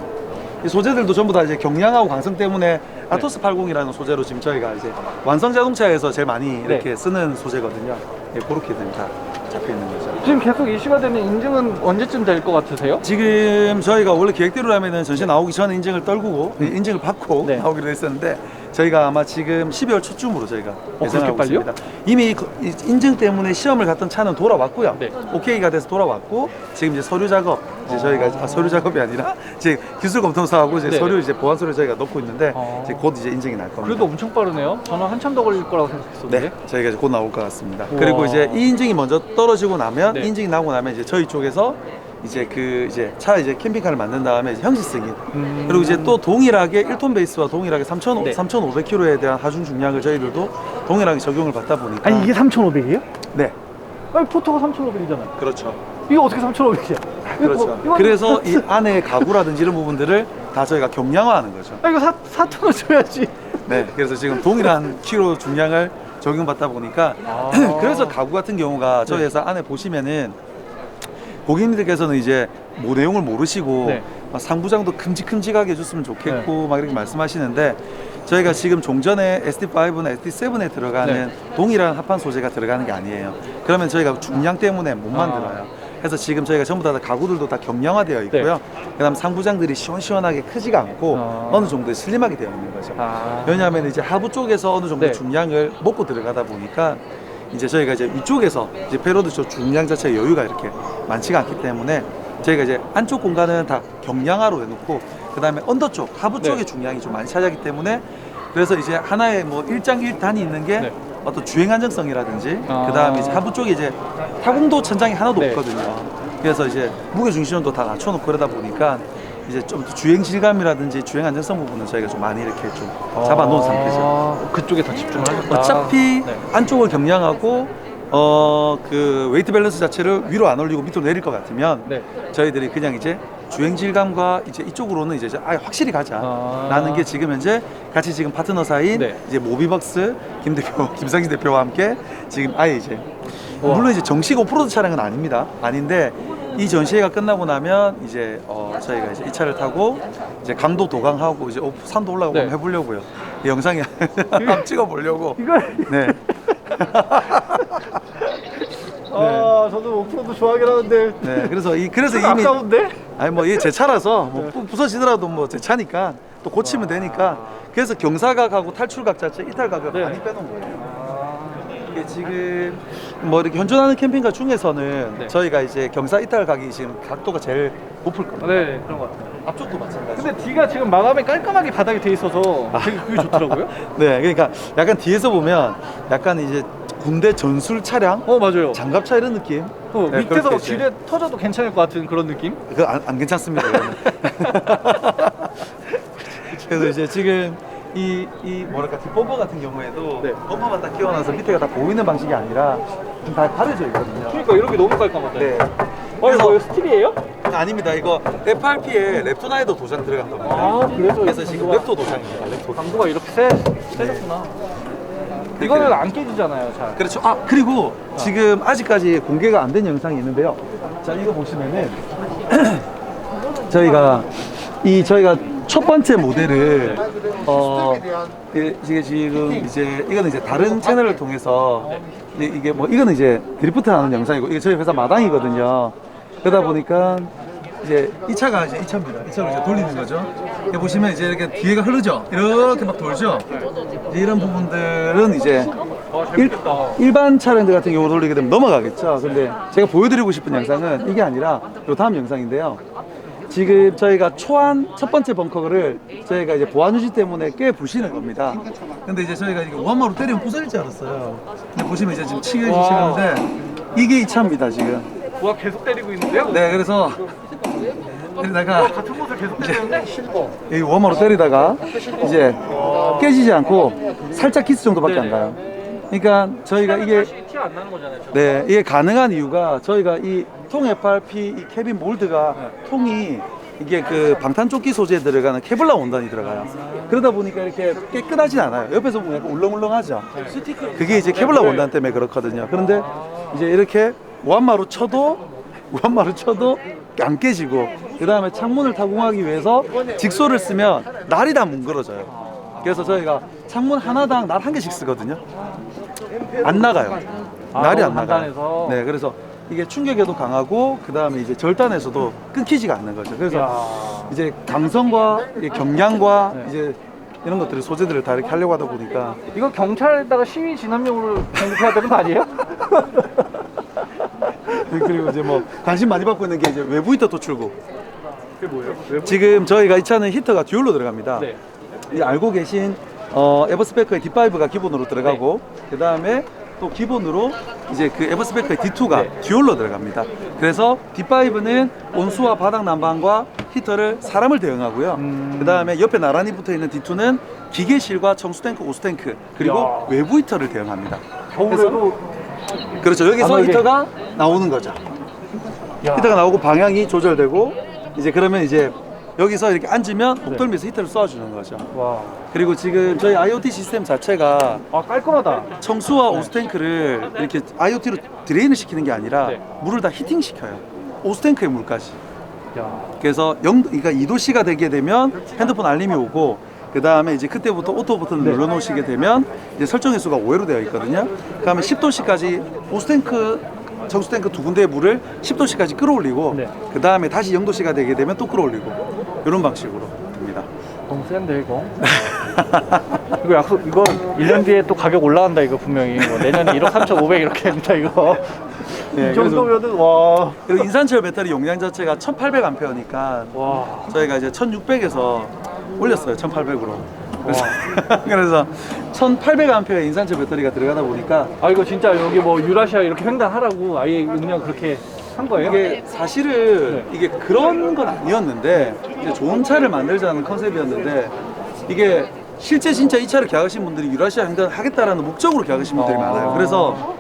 이 소재들도 전부 다 이제 경량하고 강성 때문에 아토스 80이라는 소재로 지금 저희가 이제 완성 자동차에서 제일 많이 이렇게 쓰는 소재거든요. 예, 그렇게 다 잡혀 있는 거죠. 지금 계속 이슈가 되는 인증은 언제쯤 될 것 같으세요? 지금 저희가 원래 계획대로라면은 전시 나오기 전에 인증을 떨구고 인증을 받고 네. 나오기로 했었는데 저희가 아마 지금 12월 초쯤으로 저희가 예상하고 그렇게 빨리요? 있습니다. 이미 이 인증 때문에 시험을 갔던 차는 돌아왔고요. 네. 오케이가 돼서 돌아왔고 지금 이제 서류 작업 이제 저희가 서류 작업이 아니라 이제 기술 검토사하고 이제 네. 서류 이제 보안 서류 저희가 넣고 있는데 어. 이제 곧 이제 인증이 날 겁니다. 그래도 엄청 빠르네요. 저는 한참 더 걸릴 거라고 생각했었는데. 네, 저희가 이제 곧 나올 것 같습니다. 우와. 그리고 이제 이 인증이 먼저 떨어지고 나면 네. 인증이 나고 나면 이제 저희 쪽에서 이제 차 이제 캠핑카를 만든 다음에 이제 형식 승인 그리고 이제 또 동일하게 1톤 베이스와 동일하게 네. 3,500km에 대한 하중 중량을 저희들도 동일하게 적용을 받다 보니까 3,500이에요? 네, 아니 포토가 3,500이잖아요. 그렇죠. 이거 어떻게 3,500이야? 그렇죠. 그래서 이 안에 가구라든지 이런 부분들을 다 저희가 경량화하는 거죠. 이거 4,000원 줘야지. 네, 그래서 지금 동일한 키로 중량을 적용받다 보니까 그래서 가구 같은 경우가 저희 회사 안에 보시면은 고객님들께서는 이제 뭐 내용을 모르시고 네. 상부장도 큼직큼직하게 해줬으면 좋겠고 막 이렇게 말씀하시는데 저희가 지금 종전에 SD5나 SD7에 들어가는 동일한 합판 소재가 들어가는 게 아니에요. 그러면 저희가 중량 때문에 못 만들어요. 그래서 지금 저희가 전부 다 가구들도 다 경량화되어 있고요. 그다음 상부장들이 시원시원하게 크지가 않고 어느 정도 슬림하게 되어 있는 거죠. 왜냐하면 이제 하부 쪽에서 어느 정도 네. 중량을 먹고 들어가다 보니까 이제 저희가 이제 위쪽에서 이제 페로드 쪽 중량 자체의 여유가 이렇게 많지가 않기 때문에 저희가 이제 안쪽 공간은 다 경량화로 해놓고 그 다음에 언더 쪽, 하부 쪽의 중량이 좀 많이 차지하기 때문에 그래서 이제 하나의 뭐 일장일단이 있는 게 어떤 주행 안정성이라든지 그 다음에 이제 하부 쪽에 이제 타공도 천장이 하나도 없거든요. 그래서 이제 무게 중심도 다 낮춰놓고 그러다 보니까 이제 좀 주행 질감이라든지 주행 안전성 부분은 저희가 좀 많이 이렇게 좀 잡아놓은 상태죠. 그쪽에 더 집중을 하셨다. 어차피 네. 안쪽을 경량하고 그 웨이트 밸런스 자체를 위로 안 올리고 밑으로 내릴 것 같으면 네. 저희들이 그냥 이제 주행 질감과 이제 이쪽으로는 이제 아예 확실히 가자라는 게 지금 현재 같이 지금 파트너 사인 네. 이제 모비벅스 김 대표, 김상진 대표와 함께 지금 아예 이제 우와. 물론 이제 정식 오프로드 차량은 아닙니다. 아닌데 이 전시회가 끝나고 나면 이제 저희가 이제 이 차를 타고 이제 강도 도강하고 이제 산도 올라가고 네. 한번 해보려고요. 이 영상에 한번 찍어보려고. 이걸 네. 저도 오프로드 좋아하긴 하는데 네. 그래서 그래서 이미 아까운데? 아니 뭐 이게 제 차라서 뭐 부서지더라도 뭐 제 차니까 또 고치면 되니까 그래서 경사각 하고 탈출각 자체 이탈각을 네. 많이 빼놓은 거예요. 이게 지금 뭐 이렇게 현존하는 캠핑카 중에서는 네. 저희가 이제 경사 이탈각이 지금 각도가 제일 높을 겁니다. 네, 그런 것 같아요. 앞쪽도 마찬가지. 근데 뒤가 지금 마감이 깔끔하게 바닥이 돼 있어서 되게 그게 좋더라고요. 네, 그러니까 약간 뒤에서 보면 약간 이제 군대 전술 차량, 맞아요. 장갑차 이런 느낌. 네, 밑에서 그렇게 막 이제. 지뢰 터져도 괜찮을 것 같은 그런 느낌? 그거 안 괜찮습니다. 그거는. 그래서 이제 지금 이 뭐랄까 뒷범퍼 같은 경우에도 네. 범퍼만 딱 끼워놔서 밑에가 다 보이는 방식이 아니라 좀 다 가려져 있거든요. 그러니까 이런 게 너무 깔끔하다. 네. 이거 왜 스틸이에요? 아닙니다. 이거 FRP에 랩토나에도 도장 들어간 겁니다. 그래서 지금 랩토 도장입니다. 랩토. 강도가 이렇게 세졌구나. 이거는 안 깨지잖아요, 잘. 그렇죠. 그리고 지금 아직까지 공개가 안 된 영상이 있는데요. 자, 이거 보시면은 저희가 첫 번째 모델을 이게 지금 이제 이거는 이제 다른 채널을 통해서 이게 뭐 이거는 이제 드리프트 하는 영상이고 이게 저희 회사 마당이거든요. 그러다 보니까 이제 이 차가 이제 이 차입니다. 이 차를 이제 돌리는 거죠. 여기 보시면 이제 이렇게 뒤에가 흐르죠. 이렇게 막 돌죠. 이제 이런 부분들은 이제 일반 차량들 같은 경우 돌리게 되면 넘어가겠죠. 근데 제가 보여드리고 싶은 영상은 이게 아니라 이 다음 영상인데요. 지금 저희가 초안 첫 번째 벙커를 저희가 이제 보안 유지 때문에 꽤 부시는 겁니다. 근데 이제 저희가 이거 오한마로 때리면 부서질 줄 알았어요. 근데 보시면 이제 지금 치기 시작하는데 이게 이 차입니다 지금. 와, 계속 때리고 있는데요? 네, 그래서 때리다가 같은 곳을 계속 때리는데 실버. 여기 오한마로 때리다가 이제 깨지지 않고 살짝 키스 정도밖에 안 가요. 그러니까 저희가 이게 티 안 나는 거잖아요. 네, 이게 가능한 이유가 저희가 이 통 FRP 이 캐빈 몰드가 통이 이게 그 방탄조끼 소재에 들어가는 케블라 원단이 들어가요. 그러다 보니까 이렇게 깨끗하진 않아요. 옆에서 보면 약간 울렁울렁하죠. 그게 이제 케블라 원단 때문에 그렇거든요. 그런데 이제 이렇게 무한마로 쳐도 안 깨지고 그 다음에 창문을 타공하기 위해서 직소를 쓰면 날이 다 뭉그러져요. 그래서 저희가 창문 하나당 날 한 개씩 쓰거든요. 안 나가요. 날이 안 나가요. 단단해서. 네, 그래서 이게 충격에도 강하고 그 다음에 이제 절단에서도 끊기지가 않는 거죠. 그래서 이야. 이제 강성과 이 경량과 네. 이제 이런 것들을 소재들을 다 이렇게 하려고 하다 보니까 이거 경찰에다가 시위 진압용으로 공급해야 되는 거 아니에요? 그리고 이제 뭐 관심 많이 받고 있는 게 이제 외부 히터 도출구. 그게 뭐예요? 지금 저희가 이 차는 히터가 듀얼로 들어갑니다. 네. 이 알고 계신 에버스페커의 D5가 기본으로 들어가고 그 다음에 또 기본으로 이제 그 에버스페커의 D2가 네. 듀얼로 들어갑니다. 그래서 D5는 온수와 바닥 난방과 히터를 사람을 대응하고요. 그 다음에 옆에 나란히 붙어 있는 D2는 기계실과 청수탱크, 오수탱크 그리고 이야. 외부 히터를 대응합니다. 겨울에도 그렇죠. 여기서 아마 이게- 히터가 나오는 거죠. 야. 히터가 나오고 방향이 조절되고 이제 그러면 이제 여기서 이렇게 앉으면 목덜미에서 히터를 쏘아주는 거죠. 와. 그리고 지금 저희 IoT 시스템 자체가 깔끔하다. 청수와 오수탱크를 이렇게 IoT로 드레인을 시키는 게 아니라 네. 물을 다 히팅 시켜요. 오수탱크의 물까지. 야. 그래서 그러니까 2도씨가 되게 되면 핸드폰 알림이 오고 그 다음에 이제 그때부터 오토 버튼을 네. 눌러놓으시게 되면 이제 설정 횟수가 5회로 되어 있거든요. 그다음에 10도씨까지 오수탱크 정수탱크 두 군데의 물을 10도씨까지 끌어올리고 네. 그 다음에 다시 0도씨가 되게 되면 또 끌어올리고 이런 방식으로 됩니다. 너무 센데 이거. 이거 1년 뒤에 또 가격 올라간다 이거 분명히. 뭐 내년에 1억 3,500 이렇게 됩니다 이거. 네, 이 정도면은 와. 그리고 인산철 배터리 용량 자체가 1800A니까 와. 저희가 이제 1600에서 올렸어요. 1800으로. 그래서 1800A의 인산철 배터리가 들어가다 보니까 이거 진짜 여기 뭐 유라시아 이렇게 횡단하라고 아예 그냥 그렇게 한 거예요? 이게 사실은 이게 그런 건 아니었는데 이제 좋은 차를 만들자는 컨셉이었는데 이게 실제 진짜 이 차를 계약하신 분들이 유라시아 횡단을 하겠다라는 목적으로 계약하신 분들이 많아요. 그래서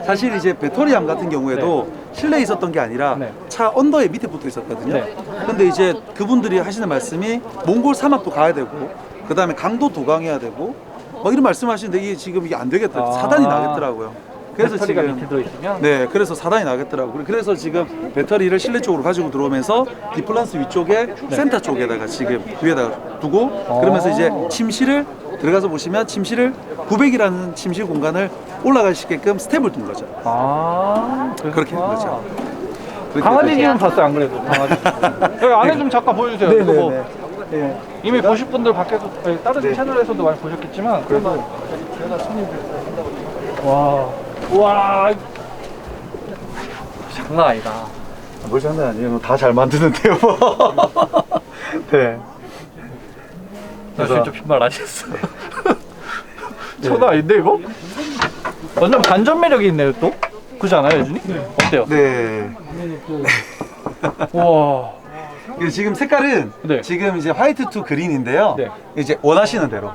사실 이제 배터리함 같은 경우에도 실내에 있었던 게 아니라 네. 차 언더에 밑에 붙어 있었거든요. 네. 근데 이제 그분들이 하시는 말씀이 몽골 사막도 가야 되고 그 다음에 강도 도강해야 되고 막 이런 말씀하시는데 이게 지금 이게 안 되겠다. 사단이 나겠더라고요. 그래서 배터리가 지금 밑에 들어있으면 네, 그래서 사단이 나겠더라고요. 그래서 지금 배터리를 실내 쪽으로 가지고 들어오면서 디플란스 위쪽에 센터 쪽에다가 지금 위에다가 두고 그러면서 이제 침실을 들어가서 보시면 침실을 900이라는 침실 공간을 올라갈 수 있게끔 스텝을 둔 거죠. 그렇게 된 거죠. 강아지 기는 봤어요, 안 그래도 강아지. 여기 안에 좀 잠깐 보여주세요. 이거 뭐 네. 이미 보실 분들 밖에서 아니, 다른 채널에서도 많이 보셨겠지만 그래도 와 장난 아니다. 뭘 장난 아니에요. 다 잘 만드는데요. 네. 나 진짜 빈말 아니었어. 장난 아닌데 이거? 완전 반전 매력이 있네요 또. 그렇지 않아요, 예준이? 어때요? 네. 와. 지금 색깔은 네. 지금 이제 화이트 투 그린인데요. 네. 이제 원하시는 대로.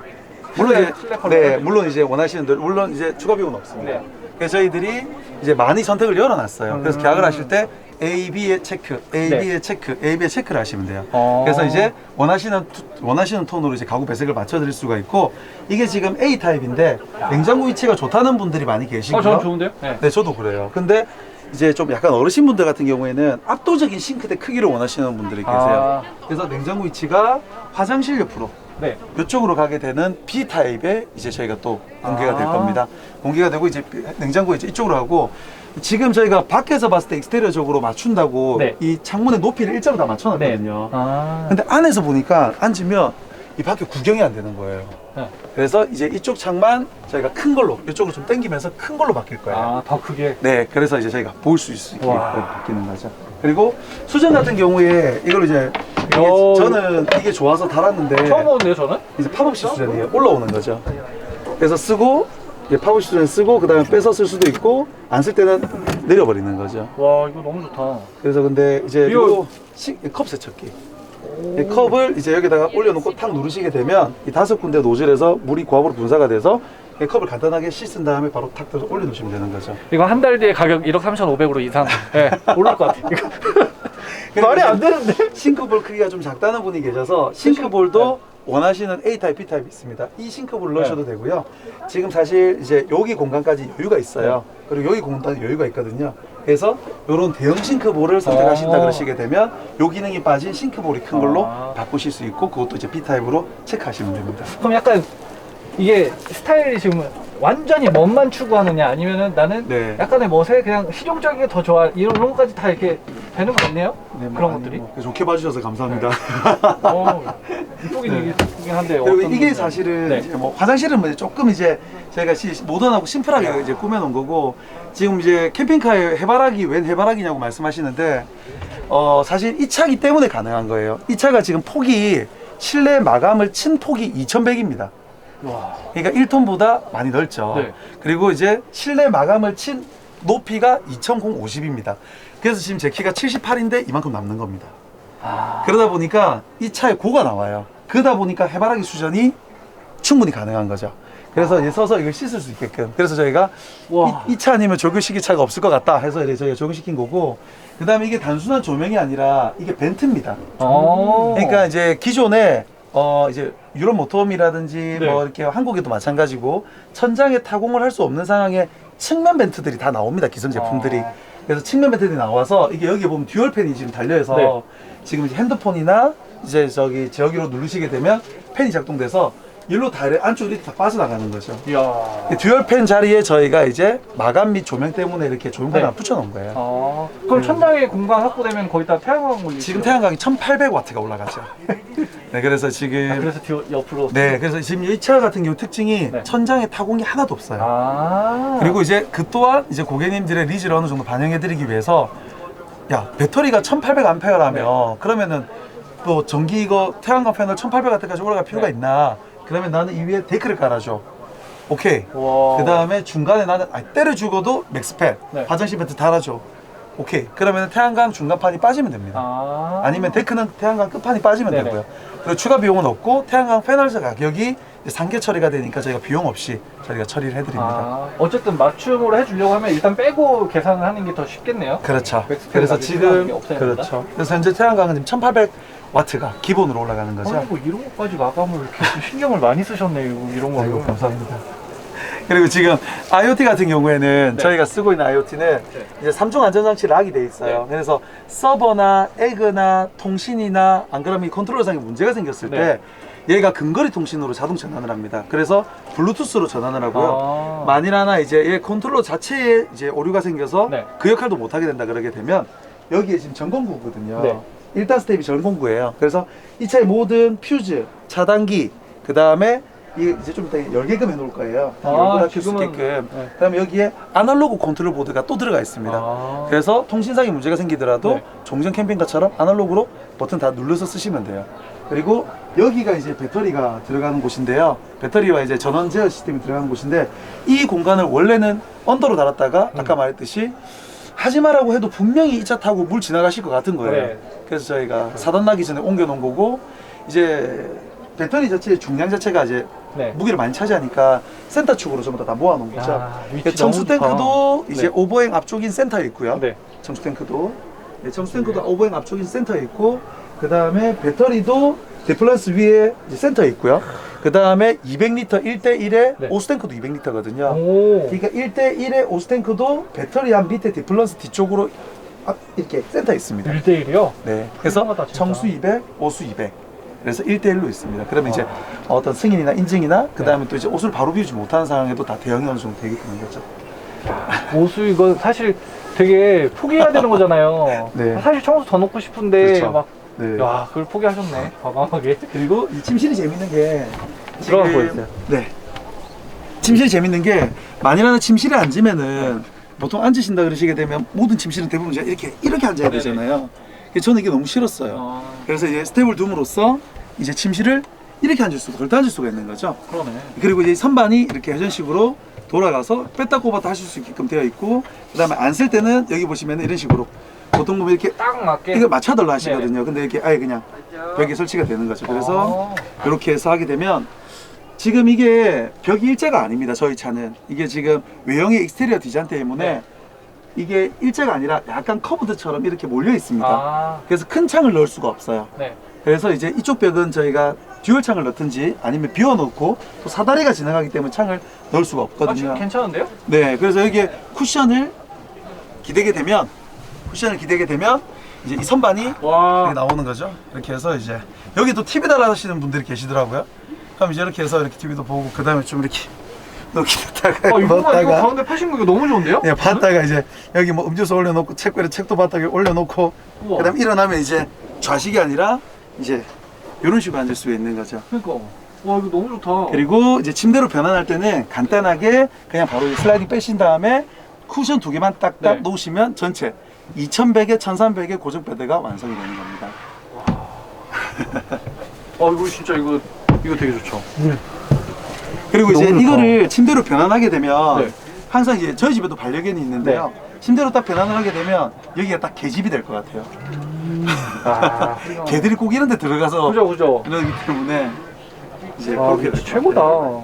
물론 이제 실내 컬러. 네, 물론 이제 원하시는 대로 물론 이제 추가 비용은 없습니다. 네. 그래서 저희들이 이제 많이 선택을 열어놨어요. 그래서 계약을 하실 때 A, B의 체크, A, 네. B의 체크, A, B의 체크를 하시면 돼요. 어. 그래서 이제 원하시는 톤으로 이제 가구 배색을 맞춰드릴 수가 있고 이게 지금 A 타입인데 냉장고 위치가 좋다는 분들이 많이 계시고요. 저는 좋은데요? 네. 네, 저도 그래요. 근데 이제 좀 약간 어르신 분들 같은 경우에는 압도적인 싱크대 크기를 원하시는 분들이 계세요. 그래서 냉장고 위치가 화장실 옆으로 네. 이쪽으로 가게 되는 B 타입에 이제 저희가 또 공개가 될 겁니다. 공개가 되고 이제 냉장고 이제 이쪽으로 하고 지금 저희가 밖에서 봤을 때 익스테리어적으로 맞춘다고 네. 이 창문의 높이를 일자로 다 맞춰놨거든요. 근데 안에서 보니까 앉으면 이 밖에 구경이 안 되는 거예요. 네. 그래서 이제 이쪽 창만 저희가 큰 걸로 이쪽으로 좀 당기면서 큰 걸로 바뀔 거예요. 더 크게. 네, 그래서 이제 저희가 볼 수 있게끔 와. 바뀌는 거죠. 그리고 수전 같은 경우에 이걸 이제 이게 저는 이게 좋아서 달았는데 처음 보는데요, 저는? 이제 팝업식 수전이에요. 올라오는 거죠. 그래서 쓰고 이제 팝업식 수전 쓰고 그다음에 빼서 쓸 수도 있고 안 쓸 때는 내려버리는 거죠. 와, 이거 너무 좋다. 그래서 근데 이제 이거- 컵 세척기. 이 컵을 이제 여기다가 올려놓고 탁 누르시게 되면 이 5군데 노즐에서 물이 고압으로 분사가 돼서 이 컵을 간단하게 씻은 다음에 바로 탁 들어서 올려놓으시면 되는 거죠. 이거 한 달 뒤에 가격 1억 3,500으로 이상 오를 것 같아. 이거. 말이 안 되는데? 싱크볼 크기가 좀 작다는 분이 계셔서 싱크볼도 원하시는 A 타입, B 타입이 있습니다. 이 싱크볼을 넣으셔도 되고요. 지금 사실 이제 여기 공간까지 여유가 있어요. 그리고 여기 공간까지 여유가 있거든요. 그래서 이런 대형 싱크볼을 선택하신다 그러시게 되면 요 기능이 빠진 싱크볼이 큰 걸로 바꾸실 수 있고 그것도 이제 B 타입으로 체크하시면 됩니다. 그럼 약간 이게 스타일이 지금 완전히 멋만 추구하느냐 아니면은 나는 네. 약간의 멋에 그냥 실용적인 게 더 좋아 이런 것까지 다 이렇게 되는 것 같네요. 네, 그런 아니, 것들이. 뭐 좋게 봐주셔서 감사합니다. 이쁘긴 이쁘긴 한데. 그리고 어떤 이게 분들은- 사실은 네. 이제 뭐 화장실은 뭐 조금 이제 저희가 모던하고 심플하게 이제 꾸며놓은 거고 지금 이제 캠핑카에 해바라기 웬 해바라기냐고 말씀하시는데 사실 이 차기 때문에 가능한 거예요. 이 차가 지금 폭이 실내 마감을 친 폭이 2100입니다. 와. 그러니까 1톤보다 많이 넓죠. 네. 그리고 이제 실내 마감을 친 높이가 2050입니다. 그래서 지금 제 키가 78인데 이만큼 남는 겁니다. 그러다 보니까 이 차에 고가 나와요. 그러다 보니까 해바라기 수전이 충분히 가능한 거죠. 그래서 이제 서서 이걸 씻을 수 있게끔. 그래서 저희가 와. 이 차 아니면 적용시킬 차가 없을 것 같다 해서 이제 저희가 적용시킨 거고, 그 다음에 이게 단순한 조명이 아니라 이게 벤트입니다. 그러니까 이제 기존에 이제 유럽 모터홈이라든지 네. 뭐 이렇게 한국에도 마찬가지고 천장에 타공을 할 수 없는 상황에 측면 벤트들이 다 나옵니다. 기성 제품들이. 그래서 측면 벤트들이 나와서 이게 여기 보면 듀얼 팬이 지금 달려있어. 네. 지금 이제 핸드폰이나 이제 저기로 누르시게 되면 팬이 작동돼서 일로 안쪽으로 이렇게 다 빠져나가는 거죠. 이야. 듀얼 팬 자리에 저희가 이제 마감 및 조명 때문에 이렇게 조명판을 네. 하나 붙여놓은 거예요. 그럼 천장에 공간 확보되면 거기다 태양광 올리죠? 지금 태양광이 1800W가 올라가죠. 네, 그래서 지금 그래서 옆으로. 네, 그래서 지금 이 차 같은 경우 특징이 네. 천장에 타공이 하나도 없어요. 그리고 그리고 이제 그 또한 이제 고객님들의 니즈를 어느 정도 반영해드리기 위해서 야 배터리가 1800A라면 그러면은 또 전기 이거 태양광 패널 1800W까지 올라갈 필요가 있나? 그러면 나는 이 위에 데크를 깔아줘. 오케이. 와. 그 다음에 중간에 나는 때려 죽어도 맥스팬 네. 화장실 벤트 달아줘. 오케이. 그러면 태양광 중간판이 빠지면 됩니다. 아니면 데크는 태양광 끝판이 빠지면 네네. 되고요. 그리고 추가 비용은 없고 태양광 패널즈 가격이 이제 상계 처리가 되니까 저희가 비용 없이 저희가 처리를 해드립니다. 어쨌든 맞춤으로 해주려고 하면 일단 빼고 계산을 하는 게 더 쉽겠네요. 그렇죠. 맥스팬 그래서 가격이 지금 없어야 된다? 그렇죠. 그래서 현재 태양광은 지금 1,800W가 기본으로 올라가는 거죠. 아이고 이런 것까지 마감을 이렇게 좀 신경을 많이 쓰셨네요. 이런 거. 아이고, 감사합니다. 그리고 지금 IoT 같은 경우에는 네. 저희가 쓰고 있는 IoT는 이제 3중 안전장치 락이 돼 있어요. 네. 그래서 서버나 에그나 통신이나 안 그러면 이 컨트롤상에 문제가 생겼을 네. 때 얘가 근거리 통신으로 자동 전환을 합니다. 그래서 블루투스로 전환을 하고요. 아. 만일 하나 이제 얘 컨트롤러 자체에 이제 오류가 생겨서 네. 그 역할도 못 하게 된다 그러게 되면 여기에 지금 전공구거든요. 네. 1단 스텝이 전공구예요. 그래서 이 차의 모든 퓨즈, 차단기, 그 다음에 이제 좀 이따 열게끔 해놓을 거예요. 열고 닫힐 수 지금은- 있게끔. 네. 그다음에 여기에 아날로그 컨트롤 보드가 또 들어가 있습니다. 그래서 통신상에 문제가 생기더라도 네. 종전 캠핑카처럼 아날로그로 버튼 다 눌러서 쓰시면 돼요. 그리고 여기가 이제 배터리가 들어가는 곳인데요. 배터리와 이제 전원 제어 시스템이 들어가는 곳인데 이 공간을 원래는 언더로 달았다가 아까 말했듯이 하지 마라고 해도 분명히 이 차 타고 물 지나가실 것 같은 거예요. 네. 그래서 저희가 사단 나기 전에 옮겨 놓은 거고 이제 배터리 자체의 중량 자체가 이제 네. 무게를 많이 차지하니까 센터 축으로 전부 다 모아 놓은 거죠. 위치 청수 너무 좋다. 탱크도 이제 네. 오버행 앞쪽인 센터에 있고요. 네. 청수 탱크도 청수 탱크도 오버행 앞쪽인 센터에 있고 그 다음에 배터리도 디플러스 위에 이제 센터에 있고요. 그 다음에 200리터 1대1의 네. 오스탱크도 200리터거든요. 오. 그러니까 1대1의 오스탱크도 배터리 한 밑에 디플러스 뒤쪽으로 이렇게 센터에 있습니다. 1대1이요? 네. 그래서 훌륭하다, 진짜. 청수 200, 오수 200. 그래서 1대1로 있습니다. 그러면 이제 어떤 승인이나 인증이나 그 다음에 또 이제 옷을 바로 비우지 못하는 상황에도 다 대응이 어느 정도 되게 되는 거죠. 오수 이거 사실 되게 포기해야 되는 거잖아요. 네. 사실 청소 더 넣고 싶은데 그렇죠. 막 네. 야, 그걸 포기하셨네. 과감하게. 그리고 이 침실이 재밌는 게 들어가 지금- 보여주세요. 네. 침실이 재밌는 게 만일하나 침실에 앉으면은 보통 앉으신다 그러시게 되면 모든 침실은 대부분 이제 이렇게 앉아야 되잖아요. 그래서 저는 이게 너무 싫었어요. 그래서 이제 스텝을 둠으로써 이제 침실을 이렇게 앉을 수가 절대 앉을 수가 있는 거죠. 그러네. 그리고 이제 선반이 이렇게 회전식으로 돌아가서 뺐다 꼽았다 하실 수 있게끔 되어 있고 그 다음에 안 쓸 때는 여기 보시면 이런 식으로 보통 보면 이렇게 딱 맞게. 이거 맞춰달라 하시거든요. 근데 이렇게 아예 그냥 벽에 설치가 되는 거죠. 그래서 이렇게 해서 하게 되면 지금 이게 벽이 일자가 아닙니다. 저희 차는 이게 지금 외형의 익스테리어 디자인 때문에 네. 이게 일자가 아니라 약간 커브드처럼 이렇게 몰려 있습니다. 아, 그래서 큰 창을 넣을 수가 없어요. 네. 그래서 이제 이쪽 벽은 저희가 듀얼 창을 넣든지 아니면 비워놓고 또 사다리가 지나가기 때문에 창을 넣을 수가 아, 지금 없거든요. 괜찮은데요? 네, 그래서 여기에 쿠션을 기대게 되면 이제 이 선반이 이렇게 와. 나오는 거죠. 이렇게 해서 이제 여기 또 TV 달아하시는 분들이 계시더라고요. 그럼 이제 이렇게 해서 이렇게 TV도 보고 그 다음에 좀 이렇게 놓기다가 이거 가운데 패신 거 이거 너무 좋은데요? 예, 봤다가 이제 여기 뭐 음료수 올려놓고 책고에 책도 바닥에 올려놓고 우와. 그다음 일어나면 이제 좌식이 아니라 이제 이런 식으로 앉을 수 있는 거죠. 그러니까. 와, 이거 너무 좋다. 그리고 이제 침대로 변환할 때는 간단하게 그냥 바로 슬라이딩 빼신 다음에 쿠션 2개만 딱딱 네. 놓으시면 전체 2100에 1300의 고정 베드가 완성이 되는 겁니다. 이거 진짜 이거 되게 좋죠. 그리고 이제 너무 좋다. 이거를 침대로 변환하게 되면 네. 항상 이제 저희 집에도 반려견이 있는데요. 침대로 딱 변환을 하게 되면 여기가 딱 개집이 될 것 같아요. 아, 개들이 꼭 이런 데 들어가서 그죠. 이러기 때문에 이제 아, 그렇게 이거 될 최고다. 거예요.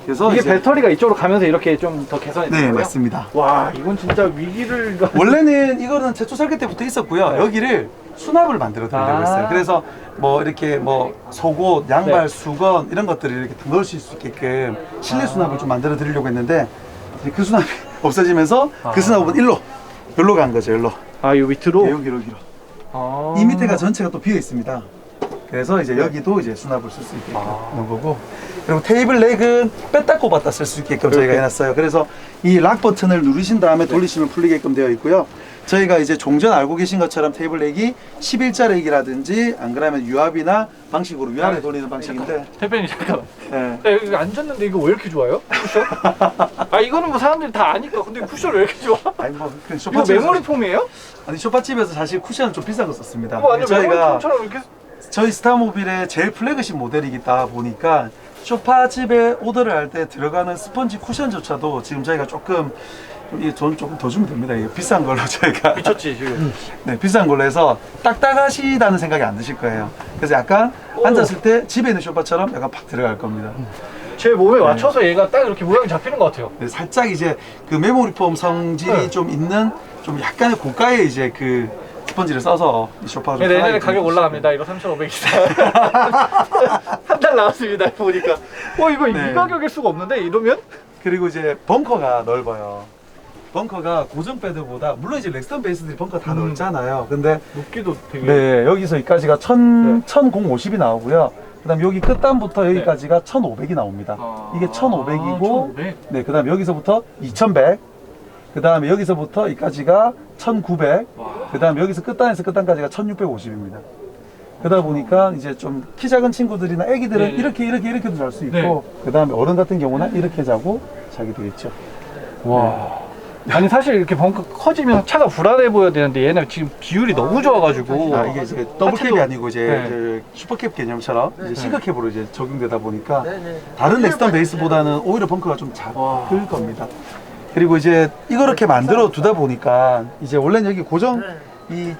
그래서 이게 이제 배터리가 이쪽으로 가면서 이렇게 좀 더 개선이 네, 되는 거예요? 맞습니다. 와, 이건 진짜 위기를 원래는 이거는 최초 설계 때부터 있었고요. 여기를 수납을 만들어 드리려고 아. 했어요. 그래서 뭐 이렇게 뭐 속옷, 양발, 네. 수건 이런 것들을 이렇게 다 넣으실 수 있게끔 실내 수납을 좀 만들어 드리려고 했는데 이제 그 수납이 없어지면서 그 수납은 일로 간 거죠. 일로. 아, 이 밑으로? 네, 여기로. 아. 이 밑에가 전체가 또 비어 있습니다. 그래서 이제 여기도 이제 수납을 쓸 수 있게끔 하는 거고. 그리고 테이블 렉은 뺐다 꼽았다 쓸 수 있게끔 저희가 해놨어요. 그래서 이 락 버튼을 누르신 다음에 돌리시면 풀리게끔 되어 있고요. 저희가 이제 종전 알고 계신 것처럼 테이블 렉이 11자 렉이라든지 안 그러면 유압이나 방식으로 위아래 돌리는 방식인데 대표님 잠깐만. 네. 야, 여기 앉았는데 이거 왜 이렇게 좋아요? 쿠션? 아, 이거는 뭐 사람들이 다 아니까. 근데 쿠션 왜 이렇게 좋아? 아니 뭐 그냥 이거 메모리 폼이에요? 아니 쇼파집에서 사실 쿠션은 좀 비싼 거 썼습니다. 이거 완전 메모리 저희가 폼처럼 이렇게. 저희 스타모빌의 제일 플래그십 모델이다 보니까 쇼파집에 오더를 할 때 들어가는 스펀지 쿠션조차도 지금 저희가 조금 이게 돈 조금 더 주면 됩니다. 이게 비싼 걸로 저희가 미쳤지 지금. 네, 비싼 걸로 해서 딱딱하시다는 생각이 안 드실 거예요. 그래서 약간 앉았을 때 집에 있는 소파처럼 약간 팍 들어갈 겁니다. 제 몸에 맞춰서 얘가 딱 이렇게 모양이 잡히는 것 같아요. 네, 살짝 이제 그 메모리 폼 성질이 네. 좀 있는 좀 약간의 고가의 이제 그 스펀지를 써서 이 소파가 좀 내년에 편하게 가격 올라갑니다. 이거 3,500이다. 한 달 나왔습니다. 보니까. 이거 네. 이 가격일 수가 없는데 이러면? 그리고 이제 벙커가 넓어요. 벙커가 고정 패드보다 물론 이제 렉스턴 베이스들이 벙커 다 넓잖아요. 근데 높기도 되게. 네, 여기서 여기까지가 1050이 나오고요. 그다음 여기 끝단부터 여기까지가 1500이 나옵니다. 이게 1500이고 1500? 네, 그다음 여기서부터 2100. 그다음에 여기서부터 여기까지가 1900. 그다음 여기서 끝단에서 끝단까지가 1650입니다. 그러다 보니까 이제 좀 키 작은 친구들이나 애기들은 네. 이렇게도 잘 수 있고 네. 그다음에 어른 같은 경우는 이렇게 자고 자게 되겠죠. 와. 아니 사실 이렇게 벙커 커지면 차가 불안해 보여야 되는데 얘는 지금 비율이 너무 좋아가지고. 아, 이게 이제 더블캡이 하체도- 아니고 이제 네. 그 슈퍼캡 개념처럼 이제 싱글캡으로 이제 적용되다 보니까 다른 렉스턴 베이스보다는 오히려 벙커가 좀 작을 겁니다. 그리고 이제 이렇게 만들어 두다 보니까 이제 원래는 여기 고정 이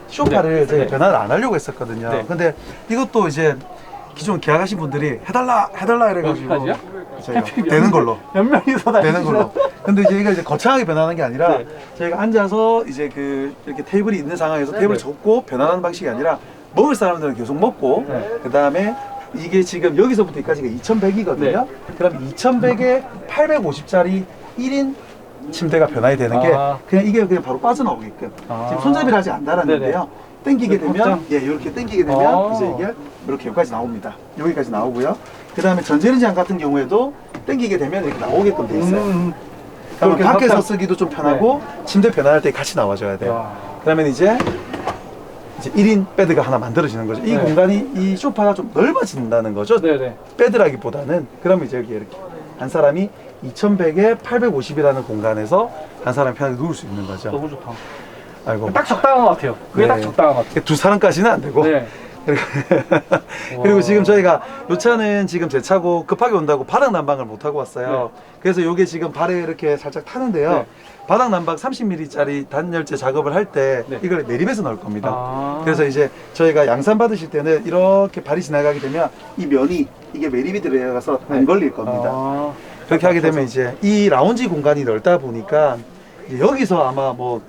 쇼파를 저희가 변화를 안 하려고 했었거든요. 네. 근데 이것도 이제 기존 계약하신 분들이 해달라 이래가지고 여기까지요? 저희가 되는 걸로 몇 명이서 다 되는 걸로. 근데 이제 이가 이제 거창하게 변하는 게 아니라 네. 저희가 앉아서 이제 그 이렇게 테이블이 있는 상황에서 테이블을 접고 변하는 방식이 아니라 먹을 사람들은 계속 먹고 그 다음에 이게 지금 여기서부터 여기까지가 2100이거든요. 네. 그럼 2100에 850짜리 1인 침대가 변화이 되는 게 아. 그냥 이게 그냥 바로 빠져나오게끔 지금 손잡이를 아직 안 달았는데요. 당기게 네, 되면 확장. 예 이렇게 당기게 되면 아. 이제 이게 이렇게 여기까지 나옵니다. 여기까지 나오고요. 그 다음에 전자레인지장 같은 경우에도 당기게 되면 이렇게 나오게끔 돼 있어요. 음. 그러면 그렇게 밖에서 확장- 쓰기도 좀 편하고 침대 변환할 때 같이 나와줘야 돼요. 야. 그러면 이제 1인 베드가 하나 만들어지는 거죠. 이 네. 공간이 이 소파가 좀 넓어진다는 거죠. 네네. 베드라기보다는 그러면 이제 여기 이렇게 한 사람이 2100에 850이라는 공간에서 한 사람이 편하게 누울 수 있는 거죠. 너무 좋다. 아이고. 딱 적당한 것 같아요. 그게 네. 딱 적당한 것 같아요. 두 사람까지는 안 되고. 네. 그리고 지금 저희가 요 차는 지금 제 차고 급하게 온다고 바닥 난방을 못 하고 왔어요. 그래서 요게 지금 발에 이렇게 살짝 타는데요. 네. 바닥 난방 30mm짜리 단열재 작업을 할 때 네. 이걸 매립해서 넣을 겁니다. 아. 그래서 이제 저희가 양산 받으실 때는 이렇게 발이 지나가게 되면 이 면이 이게 매립이 들어가서 안 걸릴 겁니다. 아. 그렇게 하게 되면 이제 이 라운지 공간이 넓다 보니까 이제 여기서 아마 뭐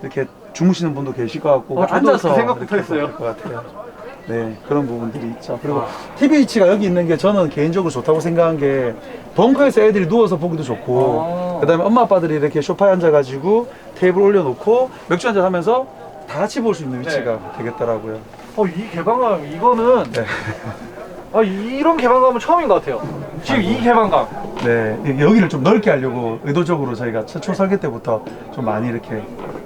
이렇게 주무시는 분도 계실 것 같고 저도 앉아서 그 생각부터 이렇게 했어요. 될 것 같아요. 네, 그런 부분들이 있죠. 그리고 아. TV 위치가 여기 있는 게 저는 개인적으로 좋다고 생각한 게 벙커에서 애들이 누워서 보기도 좋고 아. 그다음에 엄마 아빠들이 이렇게 소파에 앉아가지고 테이블 올려놓고 맥주 한잔 하면서 다 같이 볼 수 있는 위치가 되겠더라고요. 이 개방감 이거는 네. 이런 개방감은 처음인 것 같아요. 지금 이 개방감. 네, 여기를 좀 넓게 하려고 의도적으로 저희가 초 설계 때부터 좀 많이 이렇게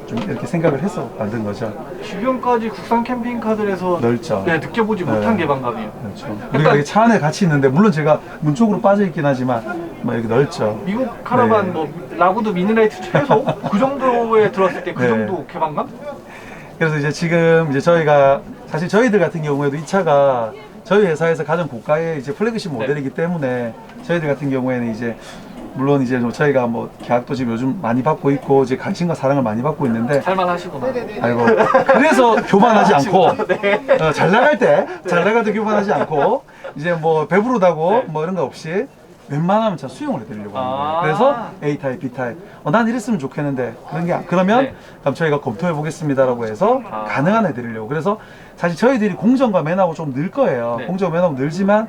좀 이렇게 생각을 해서 만든 거죠. 지금까지 국산 캠핑카들에서 넓죠. 네, 느껴보지 네. 못한 개방감이에요. 그렇죠. 우리가 여기 차 안에 같이 있는데 물론 제가 문 쪽으로 빠져 있긴 하지만 뭐 여기 넓죠. 미국 카라반 네. 뭐 라구드 미니라이트 최소 그 정도에 들어왔을 때 그 네. 정도 개방감? 그래서 이제 지금 이제 저희가 사실 저희들 같은 경우에도 이 차가 저희 회사에서 가장 고가의 이제 플래그십 모델이기 때문에 저희들 같은 경우에는 이제 물론 이제 좀 저희가 뭐 계약도 지금 요즘 많이 받고 있고 이제 관심과 사랑을 많이 받고 있는데 살만하시구나. 아이고 그래서 교만하지 않고 잘 나갈 때 교만하지 않고 이제 뭐 배부르다고 뭐 이런 거 없이 웬만하면 저 수용을 해드리려고 하는 거예요. 그래서 A 타입, B 타입. 난 이랬으면 좋겠는데 그러면 네. 그럼 저희가 검토해 보겠습니다라고 해서 가능한 해드리려고. 그래서 사실 저희들이 공정과 매너하고 좀 늘 거예요. 네. 공정과 매너하고 늘지만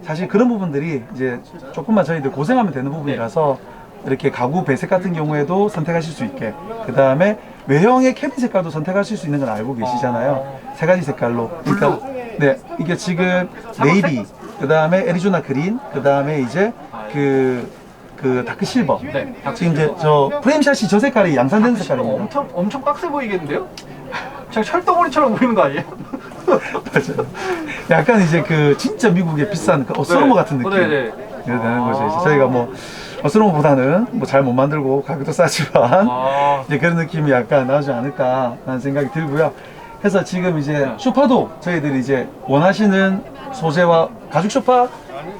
사실 그런 부분들이 이제 조금만 저희들 고생하면 되는 부분이라서 이렇게 가구 배색 같은 경우에도 선택하실 수 있게 그 다음에 외형의 캐빈 색깔도 선택하실 수 있는 건 알고 계시잖아요. 세 가지 색깔로. 그러니까 네 이게 지금 네이비 그 다음에 애리조나 그린 그 다음에 이제 그 다크 실버. 네, 다크 지금 이제 실버. 저 프레임샷이 저 색깔이 양산된 색깔입니다. 엄청 빡세 보이겠는데요? 제가 철덩어리처럼 보이는 거 아니에요? 맞아요. 약간 이제 그 진짜 미국의 비싼 그 어스로머 같은 느낌. 네네. 이래 되는 거죠. 이제 저희가 뭐 어스로머보다는 뭐 잘 못 만들고 가격도 싸지만 이제 그런 느낌이 약간 나오지 않을까라는 생각이 들고요. 그래서 지금 이제 소파도 저희들이 이제 원하시는 소재와 가죽 소파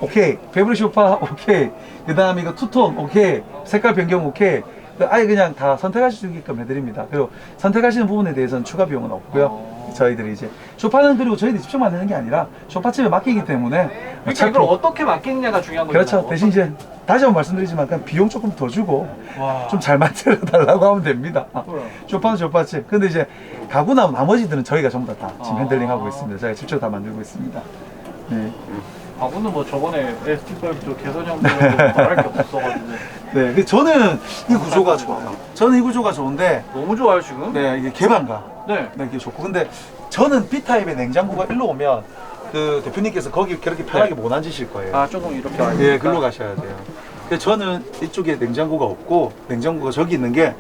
오케이, 패브릭 소파 오케이, 그 다음에 이거 투톤 오케이, 색깔 변경 오케이. 아예 그냥 다 선택하실 수 있게끔 해드립니다. 그리고 선택하시는 부분에 대해서는 추가 비용은 없고요. 저희들이 이제 쇼파는 그리고 저희들이 직접 만드는 게 아니라 쇼파집에 맡기기 때문에 그러니까 이걸 어떻게 맡기느냐가 중요한 거죠. 그렇죠. 대신 이제 다시 한번 말씀드리지만 그냥 비용 조금 더 주고 와. 좀 잘 만들어 달라고 하면 됩니다. 쇼파는 쇼파집. 근데 이제 가구나 나머지들은 저희가 전부 다 지금 핸들링하고 있습니다. 저희가 직접 다 만들고 있습니다. 네. 오늘 뭐 저번에 ST5 저 개선형도 말할 게 없어가지고 네. 근데 저는 이 구조가 좋아요. 저는 이 구조가 좋은데 너무 좋아요 지금. 네, 이게 개방감. 네. 네, 이게 좋고. 근데 저는 B타입의 냉장고가 일로 오면 그 대표님께서 거기 그렇게 편하게 못 앉으실 거예요. 아 조금 이렇게. 예, 글로 가셔야 돼요. 근데 저는 이쪽에 냉장고가 없고 냉장고가 저기 있는 게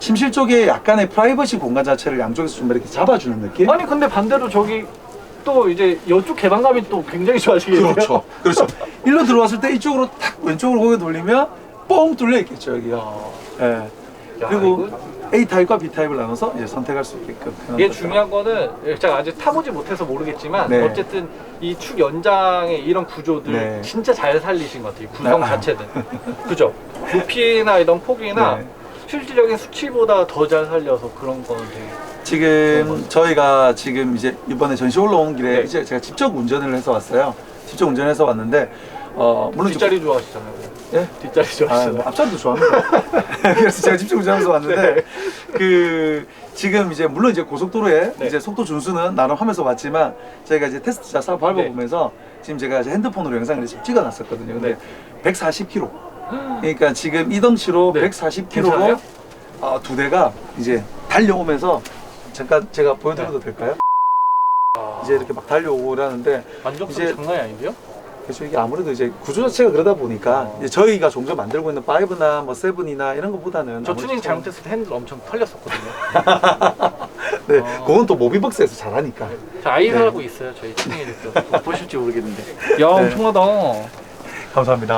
침실 쪽에 약간의 프라이버시 공간 자체를 양쪽에서 좀 이렇게 잡아주는 느낌? 아니 근데 반대로 저기 또 이제 이쪽 개방감이 또 굉장히 좋아지겠네요. 그렇죠. 그렇죠. 일로 들어왔을 때 이쪽으로 탁 왼쪽으로 고개 돌리면 뻥 뚫려 있겠죠, 여기요. 예. 야, 그리고 이거- A타입과 B타입을 나눠서 이제 선택할 수 있게끔. 이게 중요한 거는 제가 아직 타보지 못해서 모르겠지만 네. 어쨌든 이 축 연장의 이런 구조들 네. 진짜 잘 살리신 것 같아요. 이 구성 네. 자체들. 그죠? 높이나 이런 폭이나 네. 실질적인 수치보다 더 잘 살려서 그런 거는 되게 지금 저희가 지금 이제 이번에 전시 올라온 길에 네. 이제 제가 직접 운전을 해서 왔어요. 직접 운전해서 왔는데 물론 뒷자리 좋아하시잖아요. 예? 뒷자리 좋아하시잖아요. 앞자리도 좋아합니다. 그래서 제가 직접 운전하면서 왔는데 네. 그 지금 이제 물론 이제 고속도로에 네. 이제 속도 준수는 나름 하면서 왔지만 저희가 이제 테스트자 싹 밟아보면서 지금 제가 이제 핸드폰으로 영상을 지금 찍어놨었거든요. 근데 140km. 그러니까 지금 이 덩치로 네. 140km고 괜찮아요? 두 대가 이제 달려오면서 잠깐 제가 보여드려도 될까요? 이제 이렇게 막 달려오고 그러는데 만족도가 이제- 장난이 아닌데요? 그래서 이게 아무래도 이제 구조 자체가 그러다 보니까 이제 저희가 종종 만들고 있는 5나 뭐 7이나 이런 것보다는 저 아무래도 튜닝 좀- 잘못했을 때 핸들 엄청 털렸었거든요. 네, 그건 또 모비벅스에서 잘하니까. 저 아이 네. 살고 있어요. 저희 튜닝 에디터. 보실지 모르겠는데. 야 엄청나다. 감사합니다.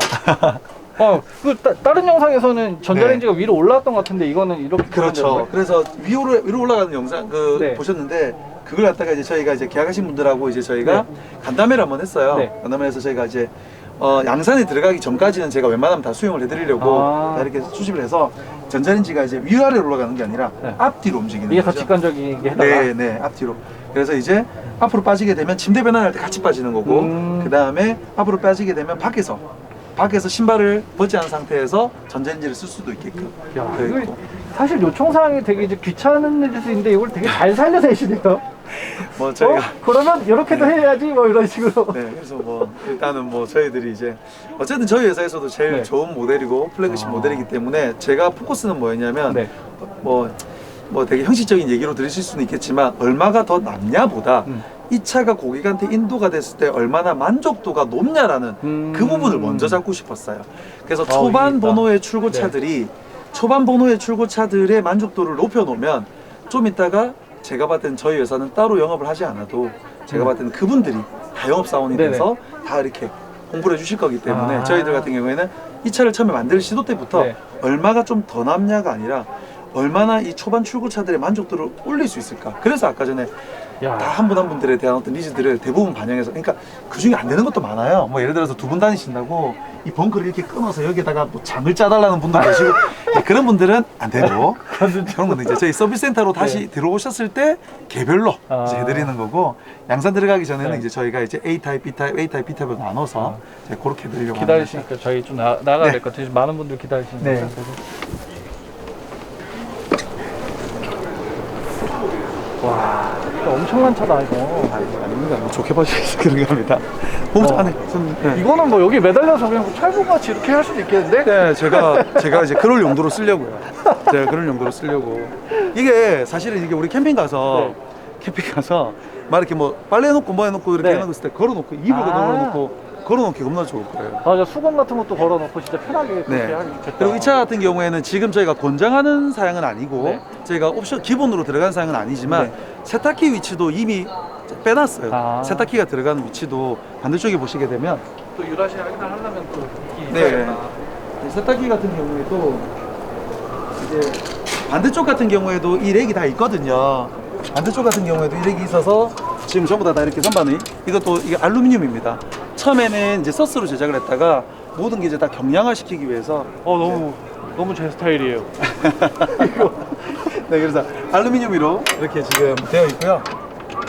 다른 영상에서는 전자레인지가 위로 올라왔던 것 같은데 이거는 이렇게 네. 그렇죠. 그래서 위로 올라가는 영상 네. 보셨는데 그걸 갖다가 이제 저희가 이제 계약하신 분들하고 이제 저희가 간담회를 한번 했어요. 네. 간담회에서 저희가 이제 양산에 들어가기 전까지는 제가 웬만하면 다 수용을 해드리려고 아. 다 이렇게 수집을 해서 전자레인지가 이제 위아래로 올라가는 게 아니라 네. 앞뒤로 움직이는 이게 더 거죠. 직관적이게 해달라. 네, 네, 앞뒤로. 그래서 이제 앞으로 빠지게 되면 침대 변환할 때 같이 빠지는 거고, 그 다음에 앞으로 빠지게 되면 밖에서 신발을 벗지 않은 상태에서 전자레인지를 쓸 수도 있게끔. 야, 되어 이거 있고. 사실 요청사항이 되게 이제 귀찮은 일인데 이걸 되게 잘 살려내시네요. 뭐 저희가 그러면 이렇게도 해야지 뭐 이런 식으로. 네, 그래서 뭐 일단은 뭐 저희들이 이제 어쨌든 저희 회사에서도 제일 네. 좋은 모델이고 플래그십 모델이기 때문에 제가 포커스는 뭐였냐면 네. 뭐 되게 형식적인 얘기로 들으실 수는 있겠지만 얼마가 더 남냐보다 이 차가 고객한테 인도가 됐을 때 얼마나 만족도가 높냐라는 그 부분을 먼저 잡고 싶었어요. 그래서 초반 이해했다. 번호의 출고차들이 초반 번호의 출고차들의 만족도를 높여놓으면 좀 이따가 제가 봤을 땐 저희 회사는 따로 영업을 하지 않아도 제가 봤을 때는 그분들이 다 영업사원이 네네. 돼서 다 이렇게 홍보를 해주실 거기 때문에 아. 저희들 같은 경우에는 이 차를 처음에 만들 시도 때부터 네. 얼마가 좀 더 남냐가 아니라 얼마나 이 초반 출고차들의 만족도를 올릴 수 있을까. 그래서 아까 전에 야. 다 한 분 한 분들에 대한 어떤 니즈들을 대부분 반영해서, 그러니까 그 중에 안 되는 것도 많아요. 뭐 예를 들어서 두 분 다니신다고 이 벙커를 이렇게 끊어서 여기에다가 뭐 장을 짜달라는 분도 계시고 네, 그런 분들은 안 되고 그런 분들 이제 저희 서비스 센터로 다시 들어오셨을 때 개별로 이제 해드리는 거고, 양산 들어가기 전에는 네. 이제 저희가 이제 A 타입, B 타입, A 타입, B 타입으로 나눠서 이제 그렇게 해드리려고 기다리시니까 저희 좀 나가야 네. 될 것 같아요. 많은 분들 기다리시니까. 네. 와, 진짜 엄청난 차다 이거. 아닙니다. 뭐 좋게 봐주셔서 그런 겁니다. 안에 네. 이거는 뭐 여기 매달려서 그냥 뭐 철봉같이 이렇게 할 수도 있겠는데? 네, 제가 이제 그럴 용도로 쓰려고요. 제가 그럴 용도로 쓰려고. 이게 사실은 이게 우리 캠핑 가서 막 이렇게 뭐 빨래 해놓고 뭐 해놓고 이렇게 네. 해놓고 있을 때 걸어놓고 이불 걸어놓고 걸어놓기 겁나 좋을 거예요. 맞아, 수건 같은 것도 걸어놓고 진짜 편하게 그렇게 네. 하기 좋겠다. 그리고 이 차 같은 경우에는 지금 저희가 권장하는 사양은 아니고 네. 저희가 옵션 기본으로 들어간 사양은 아니지만 네. 세탁기 위치도 이미 빼놨어요. 아. 세탁기가 들어가는 위치도 반대쪽에 보시게 되면 또 유라시 하려면 또 있긴 네. 있어야겠다. 세탁기 같은 경우에도 이제 반대쪽 같은 경우에도 이 렉이 다 있거든요. 반대쪽 같은 경우에도 이 렉이 있어서 지금 전부 다 이렇게 선반이 이것도 이게 알루미늄입니다. 처음에는 이제 서스로 제작을 했다가 모든 게 이제 다 경량화 시키기 위해서 너무 너무 제 스타일이에요. 네, 그래서 알루미늄 위로 이렇게 지금 되어 있고요.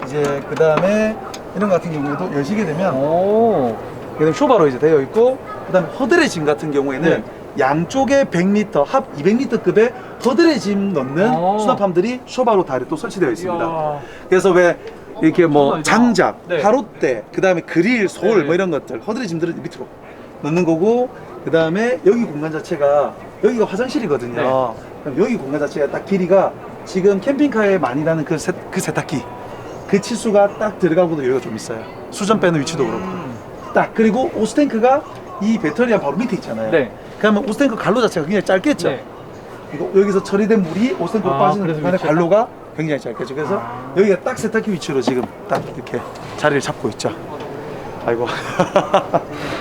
이제 그 다음에 이런 같은 경우에도 여시게 되면 오. 그다음 쇼바로 이제 되어 있고, 그다음 허들의 짐 같은 경우에는 네. 양쪽에 100m, 합 200m급의 허들의 짐 넣는 오. 수납함들이 쇼바로 다 또 설치되어 있습니다. 이야. 그래서 왜 이렇게 뭐 정말요? 장작, 네. 가롯대, 그다음에 그릴, 솔 네. 뭐 이런 것들 허들의 짐들을 밑으로 넣는 거고, 그다음에 여기 공간 자체가 여기가 화장실이거든요. 네. 그럼 여기 공간 자체가 딱 길이가 지금 캠핑카에 많이 나는 그 세탁기 그 치수가 딱 들어가고도 여기가 좀 있어요. 수전 빼는 위치도 그렇고. 딱 그리고 오스탱크가 이 배터리랑 바로 밑에 있잖아요. 네. 그러면 오스탱크 갈로 자체가 굉장히 짧겠죠. 네. 이거 여기서 처리된 물이 오스탱크로 아, 빠지는 그래서 중간에 위치가 갈로가 굉장히 짧겠죠. 그래서 여기가 딱 세탁기 위치로 지금 딱 이렇게 자리를 잡고 있죠. 아이고.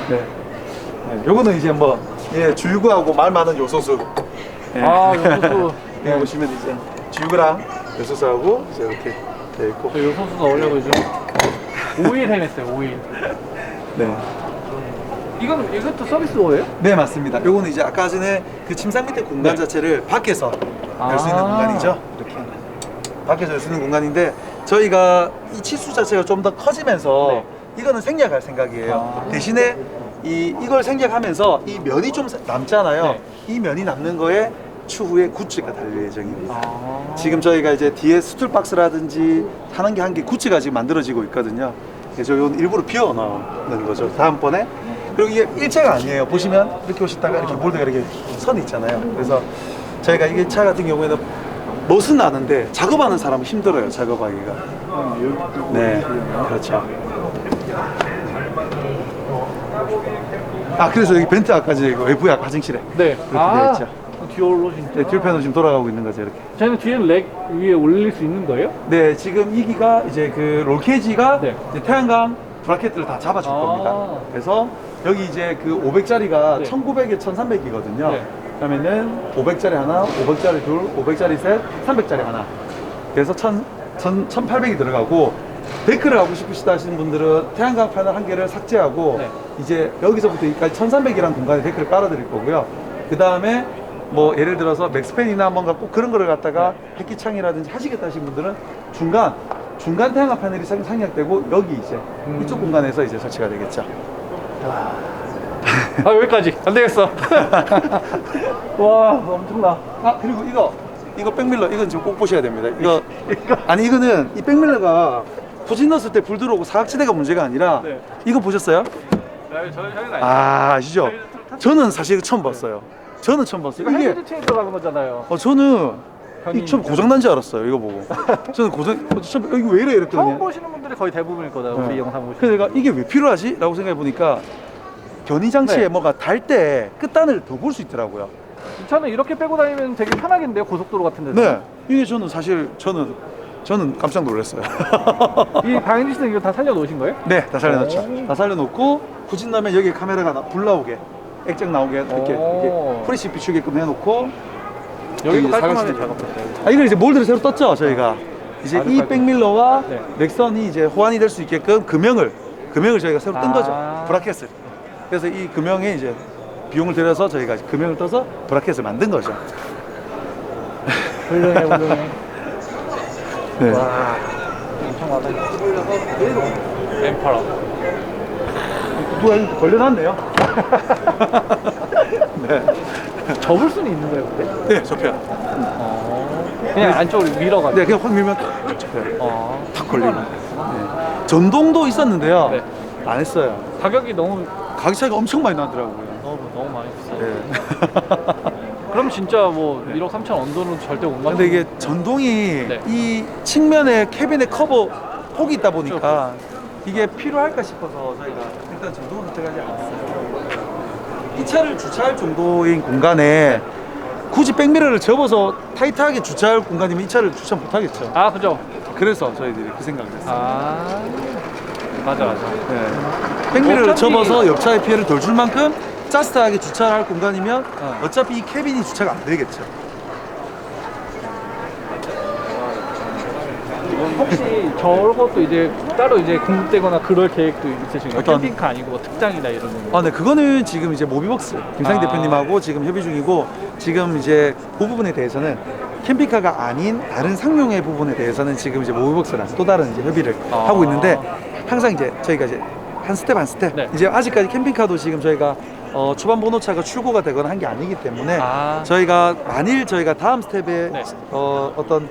네. 네. 요거는 이제 뭐 예, 줄구하고 말 많은 요소수. 예. 아, 요소수. 여기 보시면 이제 줄구랑 요소수하고 이제 이렇게 되어 있고. 저 요소수가 어려 보이죠? 5일 해냈어요, 5일. 네. 이것도 서비스호예요? 네, 맞습니다. 요거는 이제 아까 전에 그 침상 밑에 공간 네. 자체를 밖에서 열 수 있는 아. 공간이죠. 이렇게 밖에서 열 수 있는 공간인데, 저희가 이 치수 자체가 좀 더 커지면서 네. 이거는 생략할 생각이에요. 아. 대신에 이걸 생략하면서 이 면이 좀 남잖아요. 네. 이 면이 남는 거에 추후에 굿즈가 달릴 예정입니다. 아. 지금 저희가 이제 뒤에 스툴박스라든지 하는 게 한 개 굿즈가 지금 만들어지고 있거든요. 그래서 이건 일부러 비워 넣는 거죠. 다음번에. 그리고 이게 일체가 아니에요. 보시면 이렇게 오시다가 이렇게 몰드가 이렇게 선이 있잖아요. 그래서 저희가 이게 차 같은 경우에는 멋은 나는데 작업하는 사람은 힘들어요. 작업하기가. 네, 그렇죠. 아, 그래서 여기 벤트 아까 이거 외부야 화장실에 네. 그렇게 되어 있죠. 듀얼로 진짜. 네, 듀얼팬으로 지금 돌아가고 있는 거죠, 이렇게. 저희는 뒤에는 렉 위에 올릴 수 있는 거예요? 네, 지금 이기가 이제 그 롤케이지가 네. 이제 태양광 브라켓들을 다 잡아줄 아. 겁니다. 그래서 여기 이제 그 500짜리가 네. 1900에 1300이거든요. 네. 그러면은 500짜리 하나, 500짜리 둘, 500짜리 셋, 300짜리 하나. 그래서 1800이 들어가고, 데크를 하고 싶으시다 하시는 분들은 태양광 패널 한 개를 삭제하고 네. 이제 여기서부터 여기까지 1300이라는 공간에 데크를 깔아드릴 거고요. 그 다음에 뭐 예를 들어서 맥스팬이나 뭔가 꼭 그런 거를 갖다가 햇기창이라든지 하시겠다 하시는 분들은 중간 태양광 패널이 상향되고 여기 이제 이쪽 공간에서 이제 설치가 되겠죠. 아, 여기까지. 안 되겠어. 와, 엄청나. 아, 그리고 이거 백밀러 이건 지금 꼭 보셔야 됩니다. 아니 이거는 이 백밀러가 부진 넣었을 때 불 들어오고 사각지대가 문제가 아니라 네. 이거 보셨어요? 저희는 아, 아시죠? 저는 사실 이거 처음 봤어요. 저는 처음 봤어요. 이게 이게 헤드체에 들어가는 거잖아요. 저는 편이 이 처음 고장 난 줄 알았어요. 이거 보고. 저는 처음 이게 왜 이래 처음 이랬거든요. 보시는 분들이 거의 대부분일 거다. 우리 네. 영상 보시면. 그래서 내가 이게 왜 필요하지? 라고 생각해 보니까 견이 장치에 네. 뭐가 달 때 끝단을 더 볼 수 있더라고요. 이 차는 이렇게 빼고 다니면 되게 편하겠는데요, 고속도로 같은 데서. 네. 이게 저는 사실 저는 깜짝 놀랐어요. 이 방현지 씨는 이거 다 살려놓으신 거예요? 네, 다 살려놓죠. 오. 다 살려놓고 부진 나면 여기 카메라가 불 나오게, 액정 나오게 이렇게 오. 프레시 비추게끔 해놓고 여기도 이제 깔끔하게 사각지대. 작업했어요. 아, 이걸 이제 몰드를 새로 떴죠, 저희가. 이제 아주 이 깔끔. 백밀러와 네. 넥선이 이제 호환이 될 수 있게끔 금형을 저희가 새로 뜬 아. 거죠. 브라켓을. 그래서 이 금형에 이제 비용을 들여서 저희가 금형을 떠서 브라켓을 만든 거죠. 훌륭해, 훌륭해. 네. 와, 엄청 하다. 엠파라. 누가 이렇게 걸려놨네요. 네. 접을 수는 있는 거예요, 근데? 네, 접혀요. 그냥 안쪽으로 밀어가지고. 네, 그냥 확 밀면 딱 접혀요. 탁 걸리면. 어. 네. 전동도 있었는데요. 네. 안 했어요. 가격이 너무 가격 차이가 엄청 많이 나더라고요. 너무 많이 비싸요. 네. 그럼 진짜 뭐 1억 3천 언더는 절대 못 맞는. 근데 이게 전동이 네. 이 측면에 캐빈의 커버 폭이 있다 보니까 이게 필요할까 싶어서 저희가 일단 전동은 선택하지 않았어요. 이 차를 주차할 정도인 공간에 굳이 백미러를 접어서 타이트하게 주차할 공간이면 이 차를 주차 못 하겠죠. 아, 그죠. 그래서 저희들이 그 생각을 했어요. 아, 맞아. 네. 백미러를 어차피- 접어서 옆차의 피해를 덜 줄 만큼 자스트하게 주차할 공간이면 어차피 이 캐빈이 주차가 안 되겠죠. 이건 혹시 저것도 이제 따로 이제 공급되거나 그럴 계획도 있으신가요? 어떤? 캠핑카 아니고 뭐 특장이나 이런 거. 네, 그거는 지금 이제 모비벅스 김상희 아. 대표님하고 지금 협의 중이고, 지금 이제 그 부분에 대해서는 캠핑카가 아닌 다른 상용의 부분에 대해서는 지금 이제 모비벅스랑 또 다른 이제 협의를 아. 하고 있는데, 항상 이제 저희가 이제 한 스텝 한 스텝, 네. 이제 아직까지 캠핑카도 지금 저희가 초반 번호차가 출고가 되거나 한 게 아니기 때문에 저희가 만일 저희가 다음 스텝에 네. 어떤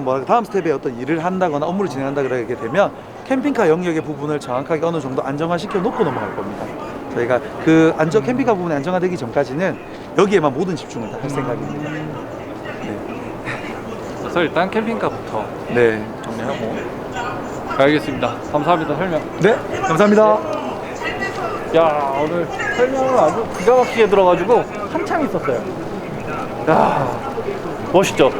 뭐랄까 다음 스텝에 어떤 일을 한다거나 업무를 진행한다 그러게 되면 캠핑카 영역의 부분을 정확하게 어느 정도 안정화시켜 놓고 넘어갈 겁니다. 저희가 그 캠핑카 부분이 안정화되기 전까지는 여기에만 모든 집중을 다 할 생각입니다. 그래서 일단 캠핑카부터 네. 정리하고. 알겠습니다. 감사합니다. 설명. 네, 감사합니다. 야, 오늘 설명을 아주 기가 막히게 들어가지고 한참 있었어요. 야, 멋있죠?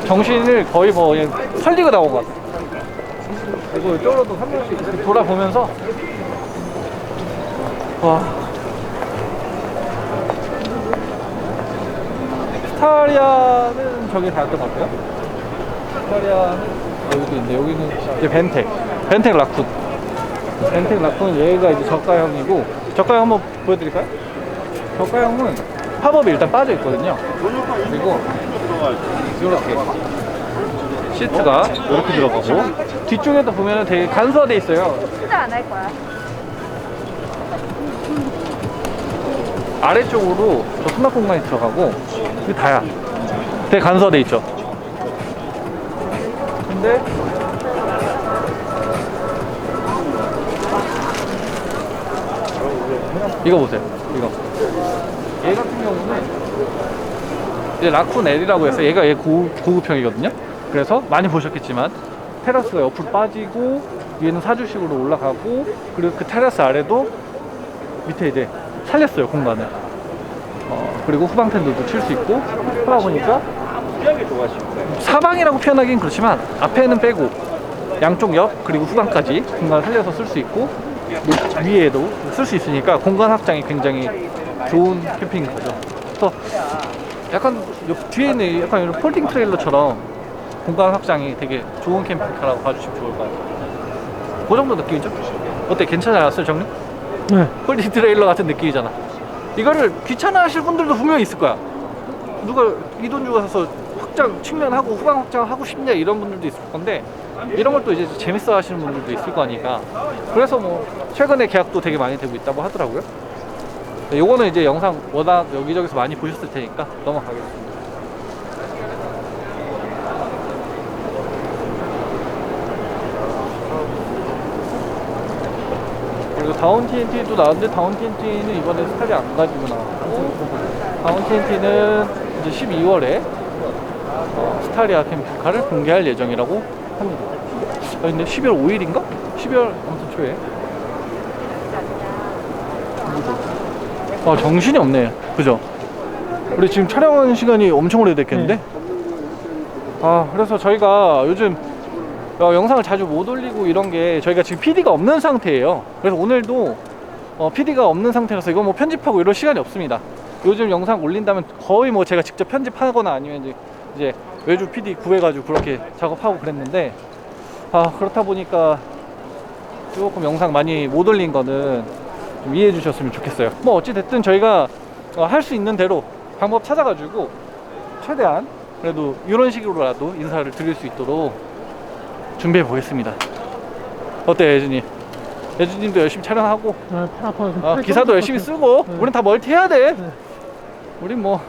정신을 거의 뭐 그냥 설리고 나온 것 같아요. 그리고 이쪽으로도 한 번씩 이렇게 돌아보면서 와, 스타리아는 저기 갔던 것 같아요. 스타리아는 여기도 있는데 여기는 이제 벤텍 라쿤. 벤텍 라쿤 얘가 이제 저가형이고, 저가형 한번 보여드릴까요? 저가형은 팝업이 일단 빠져 있거든요. 그리고 이렇게 시트가 이렇게 들어가고, 뒤쪽에도 보면은 되게 간소화돼 있어요. 진짜 안 할 거야. 아래쪽으로 저 수납 공간이 들어가고, 이게 다야. 되게 간소화돼 있죠. 근데 이거 보세요. 이거. 얘 같은 경우는 이제 라쿤 L이라고 해서 얘가 고급형이거든요. 그래서 많이 보셨겠지만 테라스가 옆으로 빠지고 위에는 사주식으로 올라가고, 그리고 그 테라스 아래도 밑에 이제 살렸어요, 공간을. 그리고 후방 텐트도 칠 수 있고 하다 보니까 사방이라고 표현하기는 그렇지만 앞에는 빼고 양쪽 옆 그리고 후방까지 공간을 살려서 쓸 수 있고, 위에도 쓸 수 있으니까 공간 확장이 굉장히 좋은 캠핑카죠. 그래서 약간 뒤에 있는 약간 이런 폴딩 트레일러처럼 공간 확장이 되게 좋은 캠핑카라고 봐주시면 좋을 것 같아요. 그 정도 느낌이죠? 어때? 괜찮지 않았어요, 정리? 네. 폴딩 트레일러 같은 느낌이잖아. 이거를 귀찮아 하실 분들도 분명히 있을 거야. 누가 이 돈 주고 사서 확장 측면하고 후방 확장하고 싶냐 이런 분들도 있을 건데, 이런 걸 또 이제 재밌어 하시는 분들도 있을 거니까. 그래서 뭐 최근에 계약도 되게 많이 되고 있다고 하더라고요. 요거는 이제 영상 워낙 여기저기서 많이 보셨을 테니까 넘어가겠습니다. 그리고 다운 TNT도 나왔는데, 다운 TNT는 이번에 스타일이 안 가지고 나왔고, 다운 TNT는 이제 12월에 스타리아 캠핑카를 공개할 예정이라고 합니다. 근데 12월 5일인가? 12월 아무튼 초에. 정신이 없네. 그죠? 우리 지금 촬영하는 시간이 엄청 오래됐겠는데? 그래서 저희가 요즘 영상을 자주 못 올리고 이런 게, 저희가 지금 PD가 없는 상태예요. 그래서 오늘도 PD가 없는 상태라서 이거 뭐 편집하고 이럴 시간이 없습니다. 요즘 영상 올린다면 거의 뭐 제가 직접 편집하거나 아니면 이제 외주 PD 구해가지고 그렇게 작업하고 그랬는데, 그렇다 보니까 조금 영상 많이 못 올린 거는 좀 이해해 주셨으면 좋겠어요. 뭐 어찌됐든 저희가 할 수 있는 대로 방법 찾아가지고 최대한 그래도 이런 식으로라도 인사를 드릴 수 있도록 준비해 보겠습니다. 어때요, 예준이? 예준님도 열심히 촬영하고, 네, 팔 아파요. 좀 팔 기사도 떨어질 열심히 것 같아요. 쓰고, 네. 우린 다 멀티 해야 돼. 네. 우린 뭐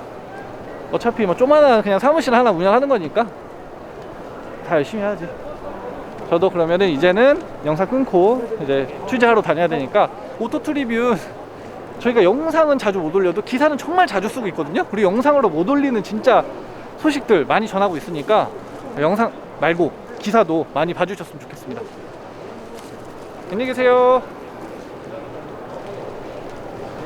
어차피 뭐 조만한 그냥 사무실 하나 운영하는 거니까 다 열심히 해야지. 저도 그러면은 이제는 영상 끊고 이제 취재하러 다녀야 되니까, 오토투 리뷰 저희가 영상은 자주 못 올려도 기사는 정말 자주 쓰고 있거든요. 그리고 영상으로 못 올리는 진짜 소식들 많이 전하고 있으니까 영상 말고 기사도 많이 봐주셨으면 좋겠습니다. 안녕히 계세요.